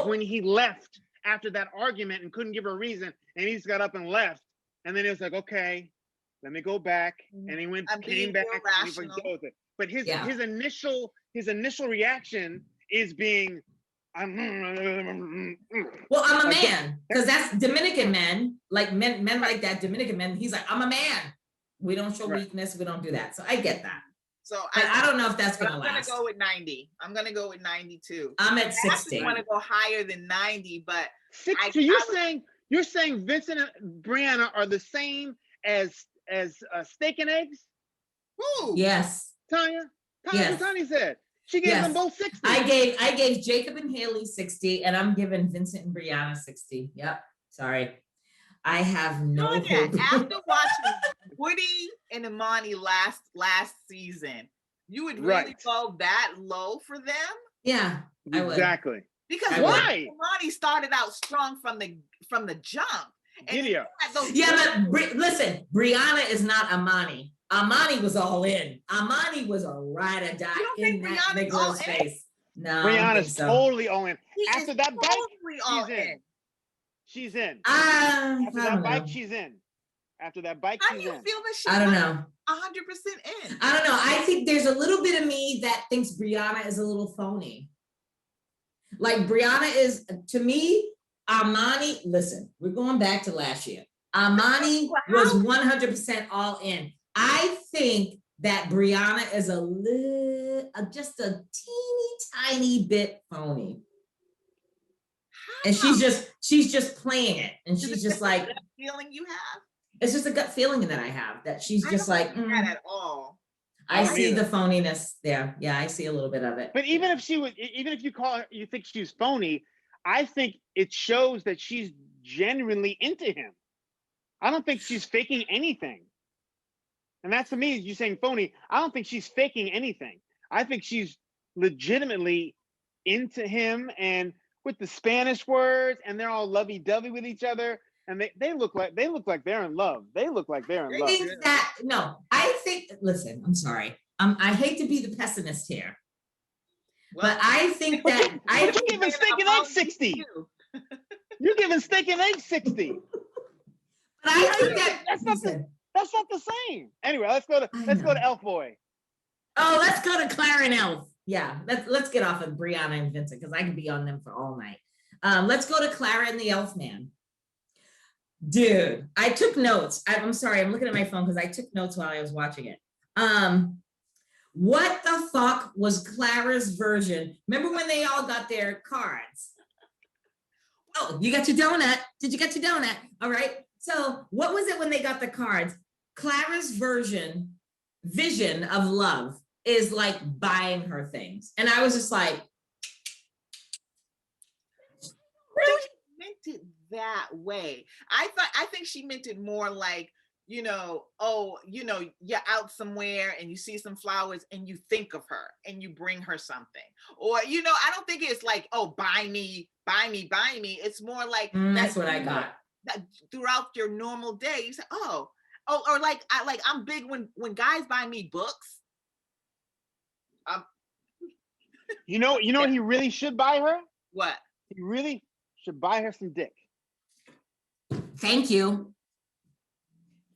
when he left after that argument and couldn't give her a reason, and he just got up and left, and then it was like, okay, let me go back. And he came back. And he but his initial reaction is being, well, I'm a man, because that's Dominican men, like men like that, Dominican men. He's like, I'm a man. We don't show weakness. We don't do that. So I get that. So I don't know if that's going to last. I'm going to go with 90. I'm going to go with 92. I'm at 60. I want to go higher than 90, but 60. So you're saying Vincent and Brianna are the same as steak and eggs? Ooh. Yes. Tanya, what Tanya said. She gave them both 60. I gave Jacob and Haley 60, and I'm giving Vincent and Brianna 60. Yep. Sorry. I have no hope. After watching Woody and Imani last season, you would really go that low for them? Yeah, I would. Exactly. Because why? Imani started out strong from the jump. Yeah, but listen, Brianna is not Imani. Imani was all in. Imani was a ride or die in that Negro's face. No, Brianna's totally all in. After that bike, she's in. She's in. After that bike, she's in. After that bike, she's in. How do you feel that she's I don't know. 100% in? I don't know. I think there's a little bit of me that thinks Brianna is a little phony. Like Brianna is, to me, Imani, listen, we're going back to last year. Imani was 100% all in. I think that Brianna is just a teeny tiny bit phony. And she's just playing it. And she's just like, that feeling you have? It's just a gut feeling that I have that she's just like, that at all. I see the phoniness there. Yeah, I see a little bit of it. But even if you think she's phony, I think it shows that she's genuinely into him. I don't think she's faking anything. And that's to me, you saying phony. I don't think she's faking anything. I think she's legitimately into him, and with the Spanish words, and they're all lovey-dovey with each other. And they look like they're in love. They look like they're in love. Listen, I'm sorry. I hate to be the pessimist here. Well, but I think that you're giving steak and egg 60. You're giving steak and egg 60. But I think that's not the same. Anyway, let's go to Elf Boy. Oh, let's go to Clara and Elf. Yeah, let's get off of Brianna and Vincent because I can be on them for all night. Let's go to Clara and the Elf Man. Dude, I took notes. I'm sorry, I'm looking at my phone because I took notes while I was watching it. What the fuck was Clara's version? Remember when they all got their cards? Oh, you got your donut. Did you get your donut? All right. So what was it when they got the cards? Clara's vision of love is like buying her things. And I was just like, really? Meant it that way. I think she meant it more like, you're out somewhere and you see some flowers and you think of her and you bring her something. Or, I don't think it's like, oh, buy me. It's more like that's what I got. That throughout your normal day, you say, or I'm big when guys buy me books. You know what he really should buy her? What? He really should buy her some dick. Thank you.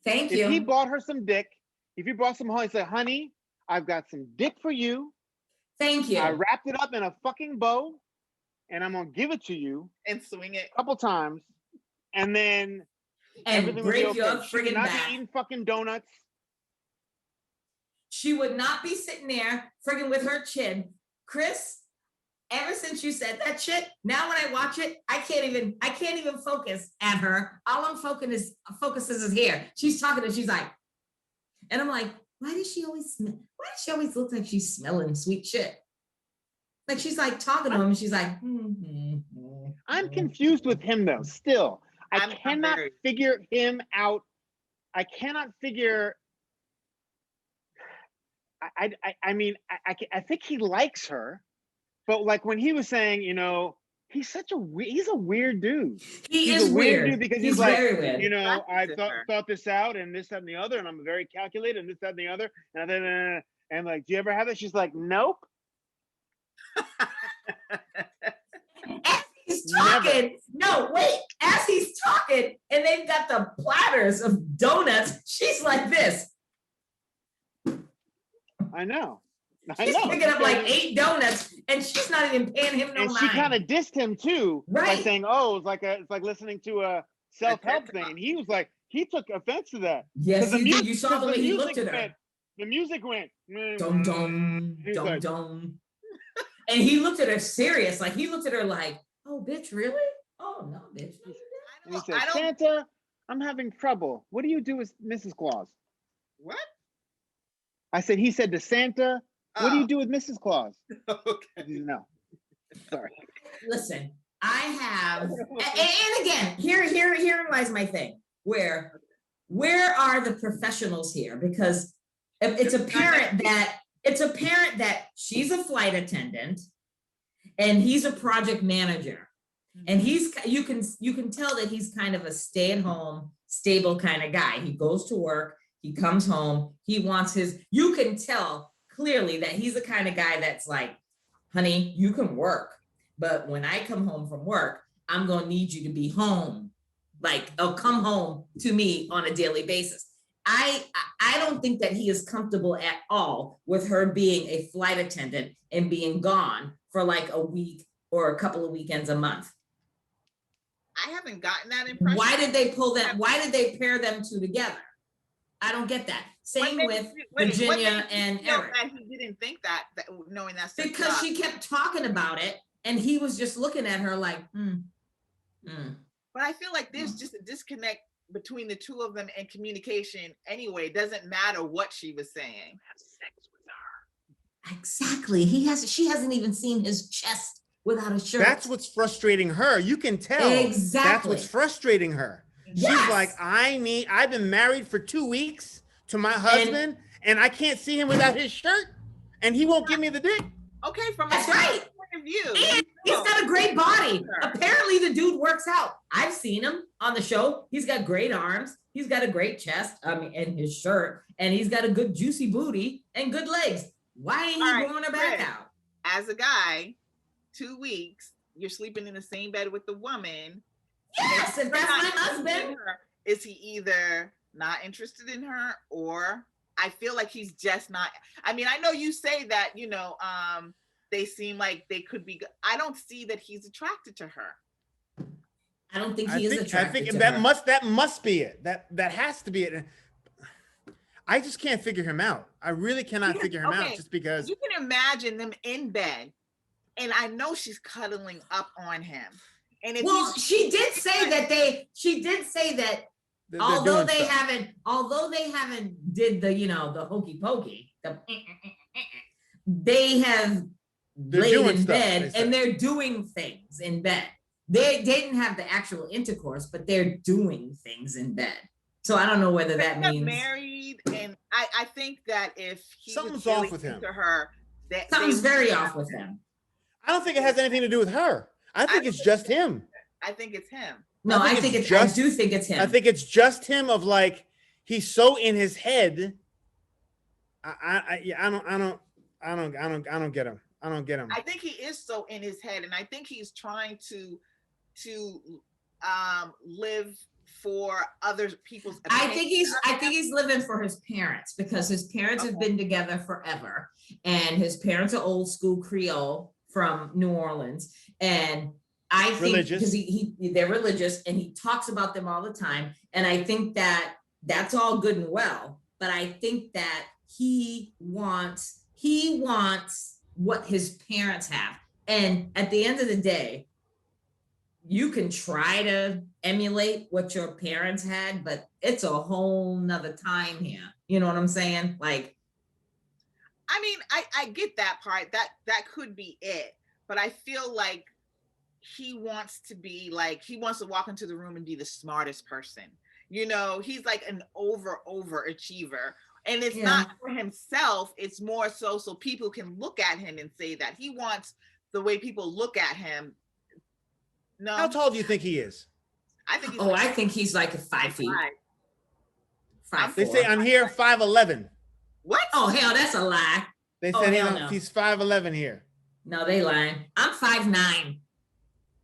If he bought her some dick, if he brought some home, he said, honey, I've got some dick for you. Thank you. I wrapped it up in a fucking bow and I'm going to give it to you. And swing it a couple times. And then everything break will be your okay. She friggin' would not back. be eating fucking donuts. She would not be sitting there friggin' with her chin. Chris, ever since you said that shit, now when I watch it, I can't even focus at her. All I'm focuses is here. She's talking and she's like, and I'm like, why does she always look like she's smelling sweet shit? Like she's like talking to him and she's like, I'm confused with him though, still. I cannot figure him out. I cannot figure. I mean, I think he likes her, but like when he was saying, he's a weird dude. He's a weird dude because he's like, very weird. I thought this out and this, that, and the other, and I'm very calculated and this, that, and the other, and then and like, do you ever have that? She's like, nope. As he's talking, as he's talking, and they've got the platters of donuts, she's like this. I know. She's picking up like 8 donuts, and she's not even paying him no mind. And she kind of dissed him too, by saying, "Oh, it's like listening to a self-help thing." And he was like, he took offense to that. Yes, he did. You saw the way he looked at her. The music went dum dum dum dum, and he looked at her serious. Like he looked at her like, "Oh, bitch, really? Oh no, bitch." And he said, "Santa, I'm having trouble. What do you do with Mrs. Claus?" What? He said to Santa, what do you do with Mrs. Claus? Okay. No. Sorry. Listen, I have, and again, here lies my thing. Where are the professionals here? Because it's apparent that she's a flight attendant. And he's a project manager. And you can tell that he's kind of a stay-at-home, stable kind of guy. He goes to work, he comes home, he wants you can tell clearly that he's the kind of guy that's like, honey, you can work, but when I come home from work, I'm going to need you to be home. Like, come home to me on a daily basis. I don't think that he is comfortable at all with her being a flight attendant and being gone for like a week or a couple of weekends a month. I haven't gotten that impression. Why did they pull them? Why did they pair them two together? I don't get that. Same with Virginia and Eric. He didn't think that knowing that. Because she kept talking about it and he was just looking at her like, But I feel like there's just a disconnect between the two of them and communication anyway. It doesn't matter what she was saying. Have sex with her. Exactly. She hasn't even seen his chest without a shirt. That's what's frustrating her. You can tell. Exactly. That's what's frustrating her. Yes. She's like, I've been married for 2 weeks to my husband and I can't see him without his shirt and he won't give me the dick. Okay, from that's right. Point of view. And he's got a great body. Apparently the dude works out. I've seen him on the show. He's got great arms. He's got a great chest, and his shirt, and he's got a good juicy booty and good legs. Why ain't he growing her back out? As a guy, 2 weeks, you're sleeping in the same bed with the woman. Yes, and that's my husband. Is he either not interested in her, or I feel like he's just not. I mean, I know you say that, they seem like they could be. I don't see that he's attracted to her. I don't think he is attracted to that her. That must be it. That has to be it. I just can't figure him out. I really cannot figure him out just because. You can imagine them in bed, and I know she's cuddling up on him. And if she did say that although they haven't did the hokey pokey, they have laid in bed and they're doing things in bed. They didn't have the actual intercourse, but they're doing things in bed. So I don't know whether that means married. And I think that if something's off with him, to her, something's very off with him. I don't think it has anything to do with her. I think it's just him. I think it's him. No, I do think it's him. I think it's just him. Of like, he's so in his head. I don't get him. I don't get him. I think he is so in his head, and I think he's trying to live for other people's opinions. I think he's living for his parents, because his parents have been together forever, and his parents are old school Creole from New Orleans, and I think because they're religious and he talks about them all the time, and I think that that's all good and well, but I think that he wants what his parents have. And at the end of the day, you can try to emulate what your parents had, but it's a whole nother time here. You know what I'm saying? Like, I mean, I get that part. That could be it. But I feel like he wants to walk into the room and be the smartest person. He's like an overachiever. And it's not for himself, it's more so people can look at him and say that. He wants the way people look at him. No. How tall do you think he is? I think he's like 5 feet. 5'4". They say on here 5'11". What? Oh hell, that's a lie. They said he's 5'11" here. No, they lying. I'm 5'9".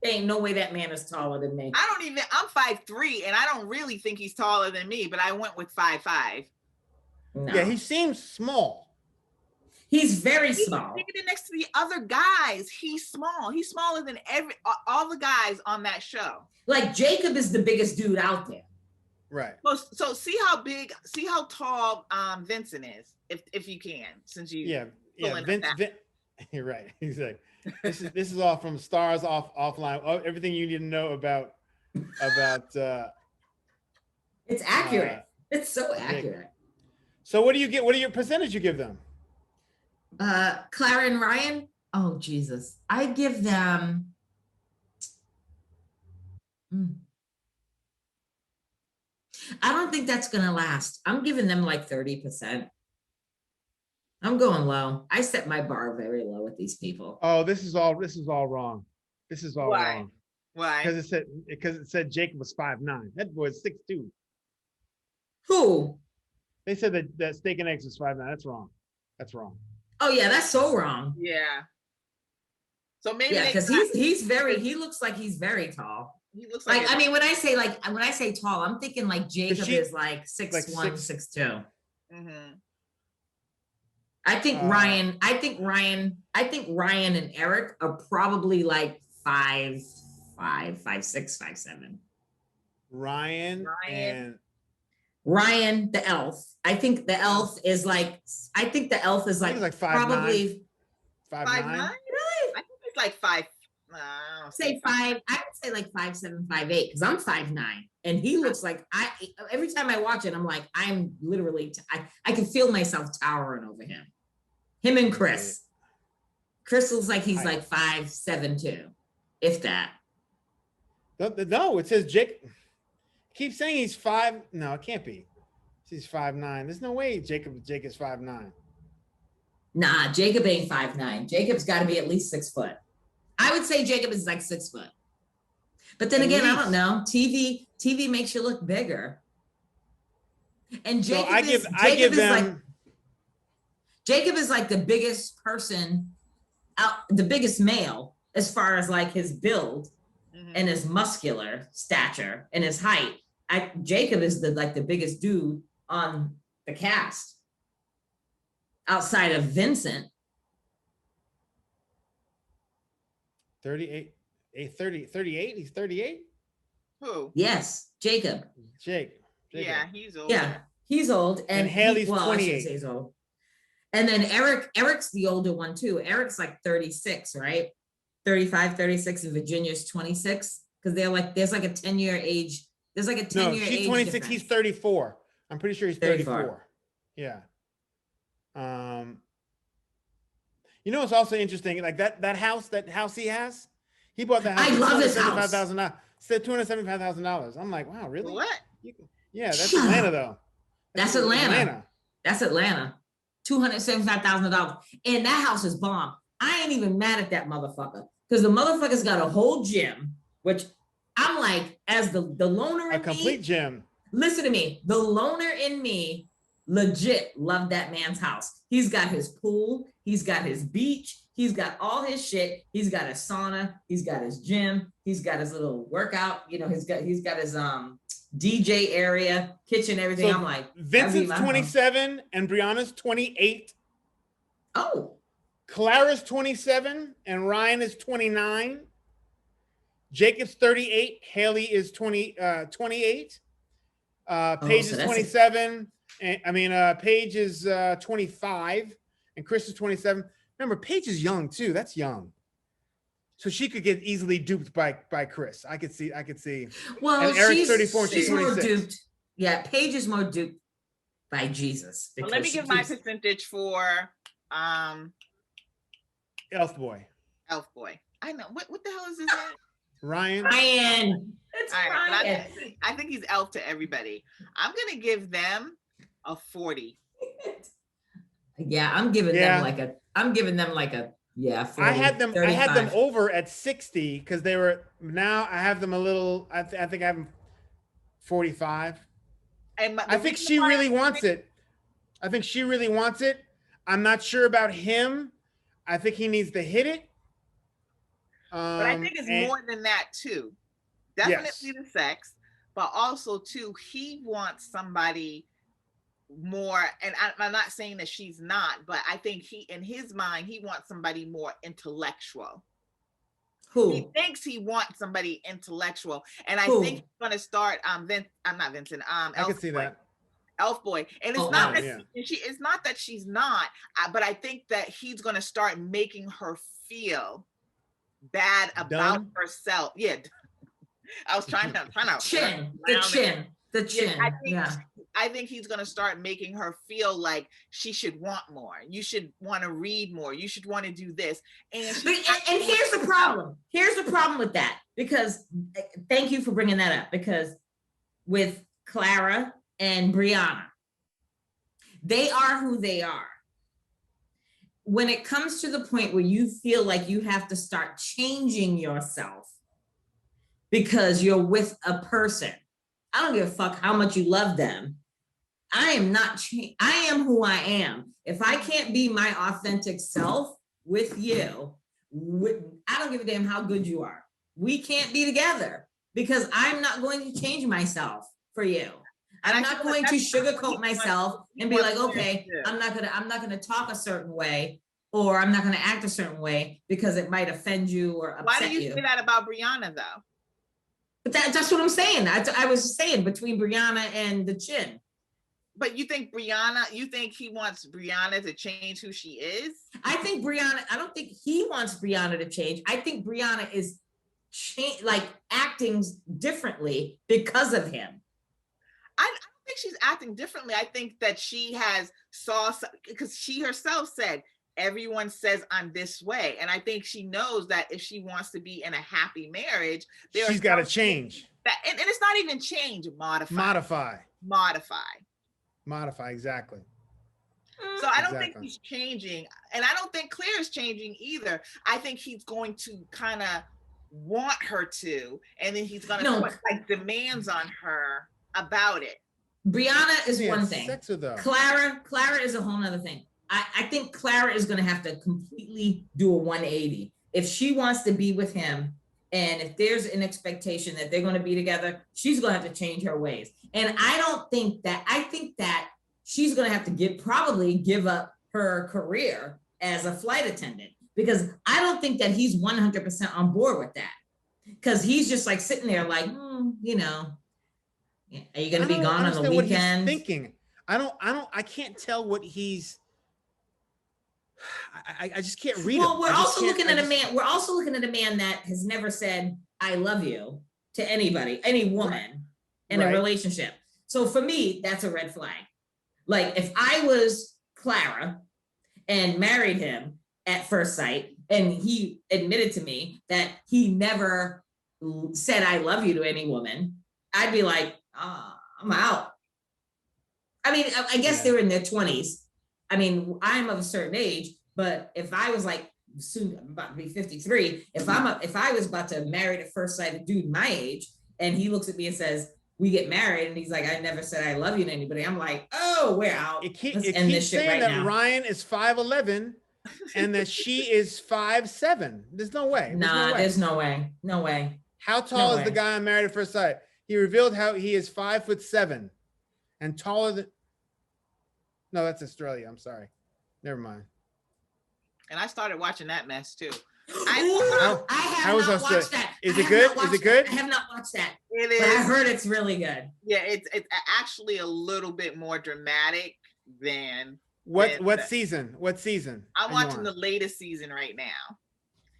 There ain't no way that man is taller than me. I'm 5'3", and I don't really think he's taller than me, but I went with 5'5". No. Yeah, he seems small. He's very small. He's next to the other guys. He's small. He's smaller than all the guys on that show. Like Jacob is the biggest dude out there. Right. So see how tall Vincent is, if you can, since you Vincent. You're right. He's like, this is all from Stars Offline. Everything you need to know about. It's accurate. It's so accurate. So what do you get? What are your percentage you give them? Clara and Ryan. Oh Jesus, I give them. I don't think that's gonna last. I'm giving them like 30%. I'm going low. I set my bar very low with these people. Oh, this is all wrong. This is all wrong. Why? Because it said Jacob was 5'9". That boy's 6'2". Who? They said that Steak and Eggs was 5'9". That's wrong. That's wrong. Oh yeah, that's so wrong. Yeah. So maybe because he looks like he's very tall. He looks like I mean, when I say tall, I'm thinking like Jacob is like 6'1", 6'2". Mm-hmm. I think Ryan and Eric are probably like 5'5", 5'6", 5'7". Ryan, the elf. I think the elf is like probably 5'9". Really? I think it's like 5. Say 5. I would say like 5'7", 5'8", because I'm 5'9", and he looks like every time I watch it, I'm like, I'm literally I can feel myself towering over him. Him and Chris. Chris looks like he's like 5'7" too, if that. No, it says Jake. Keep saying he's 5. No, it can't be. He's 5'9". There's no way Jake is 5'9". Nah, Jacob ain't 5'9". Jacob's got to be at least 6 foot. I would say Jacob is like 6 foot. But then again, I don't know. TV makes you look bigger. And Jacob Jacob is like the biggest person out, the biggest male as far as like his build and his muscular stature and his height. Jacob is the biggest dude on the cast outside of Vincent. 38. He's 38. Who? Yes, Jacob. Jacob. Yeah, he's old. Yeah, he's old, and Haley's 28. I should say he's old. And then Eric's the older one too. Eric's like 36, right? 35, 36, and Virginia's 26. Because they're like, there's like a 10-year age. There's like a 10-year age. She's 26, difference. He's 34. I'm pretty sure he's 34. Yeah. You know, it's also interesting, like that house he has, he bought the house. I love his house. Said $275,000. I'm like, wow, really? What? Yeah, that's Atlanta though. That's Atlanta. That's Atlanta. $275,000. And that house is bomb. I ain't even mad at that motherfucker. Because the motherfucker's got a whole gym, which I'm like, as the loner in complete gym. Listen to me. The loner in me legit loved that man's house. He's got his pool. He's got his beach. He's got all his shit. He's got his sauna. He's got his gym. He's got his little workout. You know, he's got his DJ area, kitchen, everything. So I'm like, Vincent's 27 and Brianna's 28. Oh. Clara's 27 and Ryan is 29. Jacob's 38. Haley is 28. Paige is 27. Paige is 25 and Chris is 27. Remember, Paige is young too. That's young. So she could get easily duped by Chris. I could see. Well, and Eric's 34 and she's 26. More duped. Yeah, Paige is more duped by Jesus. Well, let me give my percentage for Elf Boy. I know. What the hell is his name? Ryan. It's Ryan. I think he's elf to everybody. I'm gonna give them a 40. Yeah, I'm giving them like a 40, I had them 35. I had them over at 60 because they were. Now I have them a little. I think I have them 45. And I think she really wants it. I'm not sure about him. I think he needs to hit it. But I think it's more than that too. Definitely the sex, but also too, he wants somebody more, and I'm not saying that she's not, but I think in his mind, he wants somebody more intellectual. Who? He thinks he wants somebody intellectual. And I think he's gonna start I'm not Vincent. I can see that. Elf Boy. And it's it's not that she's not, but I think that he's gonna start making her feel bad about herself. Yeah. I was trying to the chin. I think he's going to start making her feel like she should want more. You should want to read more. You should want to do this. And here's the problem. Here's the problem with that, because thank you for bringing that up, because with Clara and Brianna, they are who they are. when it comes to the point where you feel like you have to start changing yourself because you're with a person, I don't give a fuck how much you love them. I am not, I am who I am. If I can't be my authentic self with you, I don't give a damn how good you are. We can't be together because I'm not going to change myself for you. I'm not going to sugarcoat myself and be like, okay, I'm not gonna talk a certain way, or I'm not gonna act a certain way because it might offend you or upset you. Why do you say that about Brianna though? But that's what I'm saying. I was saying between Brianna and the chin. But you think he wants Brianna to change who she is? I don't think he wants Brianna to change. I think Brianna is acting differently because of him. I don't think she's acting differently. I think that she has because she herself said, everyone says I'm this way. And I think she knows that if she wants to be in a happy marriage, she's got to change. And it's not even change, modify. Modify, exactly. So I don't think he's changing. And I don't think Claire's changing either. I think he's going to kind of want her to, and then he's going to put demands on her about it. Brianna is one thing. Clara is a whole nother thing. I think Clara is going to have to completely do a 180. If she wants to be with him, and if there's an expectation that they're going to be together, she's going to have to change her ways. And I think that she's going to have to probably give up her career as a flight attendant, because I don't think that he's 100% on board with that. Because he's just like sitting there like, are you going to be gone on the weekend? What he's thinking. I can't tell what he's, I just can't read it. We're also looking at a man that has never said, I love you to anybody, any woman in a relationship. So for me, that's a red flag. Like if I was Clara and married him at first sight, and he admitted to me that he never said, I love you to any woman, I'd be like, I'm out. I mean, I guess they're in their 20s. I mean, I'm of a certain age, but if I was like, soon I'm about to be 53, if I was about to marry at first sight a dude my age, and he looks at me and says, we get married, and he's like, I never said I love you to anybody, I'm like, oh, we're out. It keeps saying that Ryan is 5'11" and that she is 5'7". There's no way. There's no way. No way. How tall is the guy on Married at First Sight? He revealed how he is 5'7" and taller than. No, that's Australia. I'm sorry. Never mind. And I started watching that mess too. I have not watched that. Is it good? Is it good? I have not watched that. It is. But I heard it's really good. Yeah, it's actually a little bit more dramatic than what season? What season? I'm watching the latest season right now,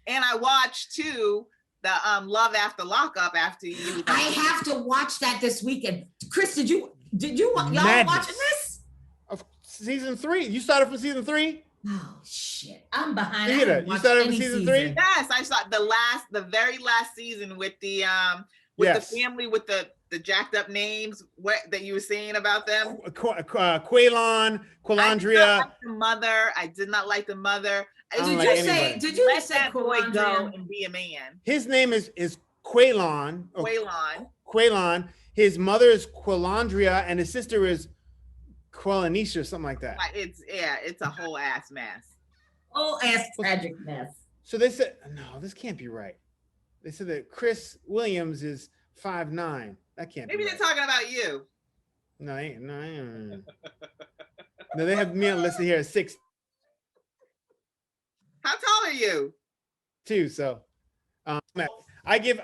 and I watched too the Love After Lockup after you. I have to watch that this weekend. Chris, did you y'all watching this? Of season 3. You started from season 3? Oh shit! I'm behind. You started from season 3? Yes, I saw the very last season with the the family with the jacked up names that you were saying about them. Quaylon, Quilandria. I did not like the mother. Did you let that boy go and be a man? His name is Quaylon. Quaylon. His mother is Quilandria, and his sister is Quelanisha or something like that. It's a whole ass mess. Whole ass tragic mess. So they said, no, this can't be right. They said that Chris Williams is 5'9". That can't be Maybe right. They're talking about you. No, no, they have me on the list here at 6. How tall are you? 2. So, I give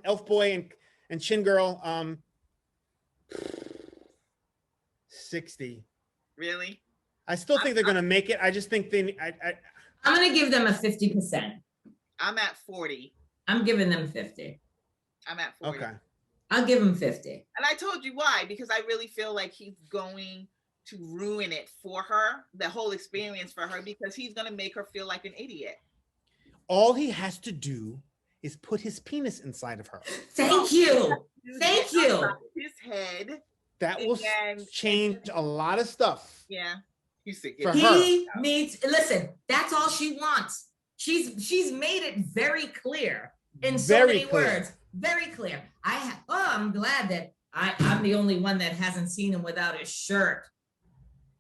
Elf Boy and Chin Girl 60. Really? I still think they're gonna make it. I just think I'm gonna give them a 50%. I'm at 40. I'm giving them 50. I'm at 40. Okay. I'll give him 50. And I told you why, because I really feel like he's going to ruin it for her, the whole experience for her, because he's going to make her feel like an idiot. All he has to do is put his penis inside of her. Thank you. Thank you. His head. That will change a lot of stuff. Yeah. He needs, listen, that's all she wants. She's made it very clear in so many words. Very clear. I'm glad that I'm the only one that hasn't seen him without his shirt.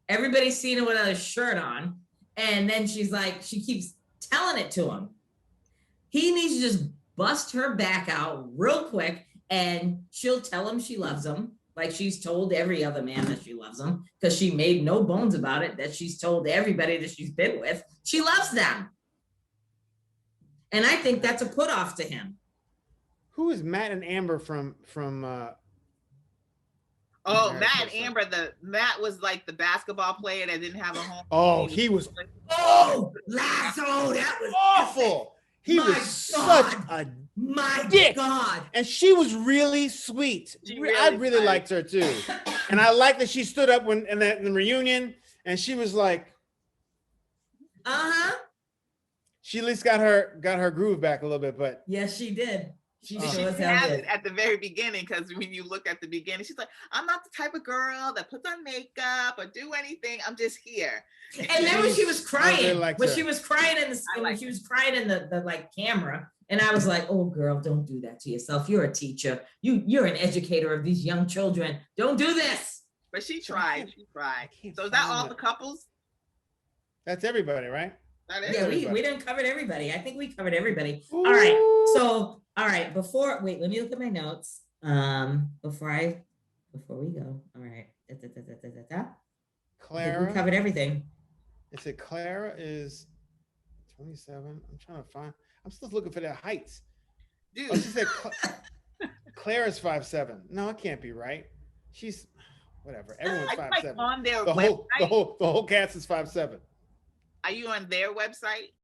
Everybody's seen him without his shirt on. And then she's like, she keeps telling it to him. He needs to just bust her back out real quick and she'll tell him she loves him. Like she's told every other man that she loves him, because she made no bones about it, that she's told everybody that she's been with, she loves them. And I think that's a put off to him. Who is Matt and Amber from Matt and Amber, Matt was like the basketball player that didn't have a home. Oh, he was Lasso, that was awful. He was such a dick. God. And she was really sweet. I really liked her too. And I liked that she stood up in the reunion and she was like, she at least got her groove back a little bit, but yes, she did. She had it at the very beginning, because when you look at the beginning, she's like, I'm not the type of girl that puts on makeup or do anything. I'm just here. And then when she was crying, she was crying in the like camera, and I was like, oh girl, don't do that to yourself. You're a teacher. You're an educator of these young children. Don't do this. But she tried. So is that all the couples? That's everybody, right? Yeah, we done covered everybody. I think we covered everybody. Ooh. All right. So, all right. Let me look at my notes. Before we go. All right. Clara. We covered everything. It said Clara is 27. I'm trying to find. I'm still looking for their heights. Dude. Oh, she said Clara's 5'7". No, it can't be right. She's whatever. Everyone's 5'7". On their the whole cast is 5'7". Are you on their website?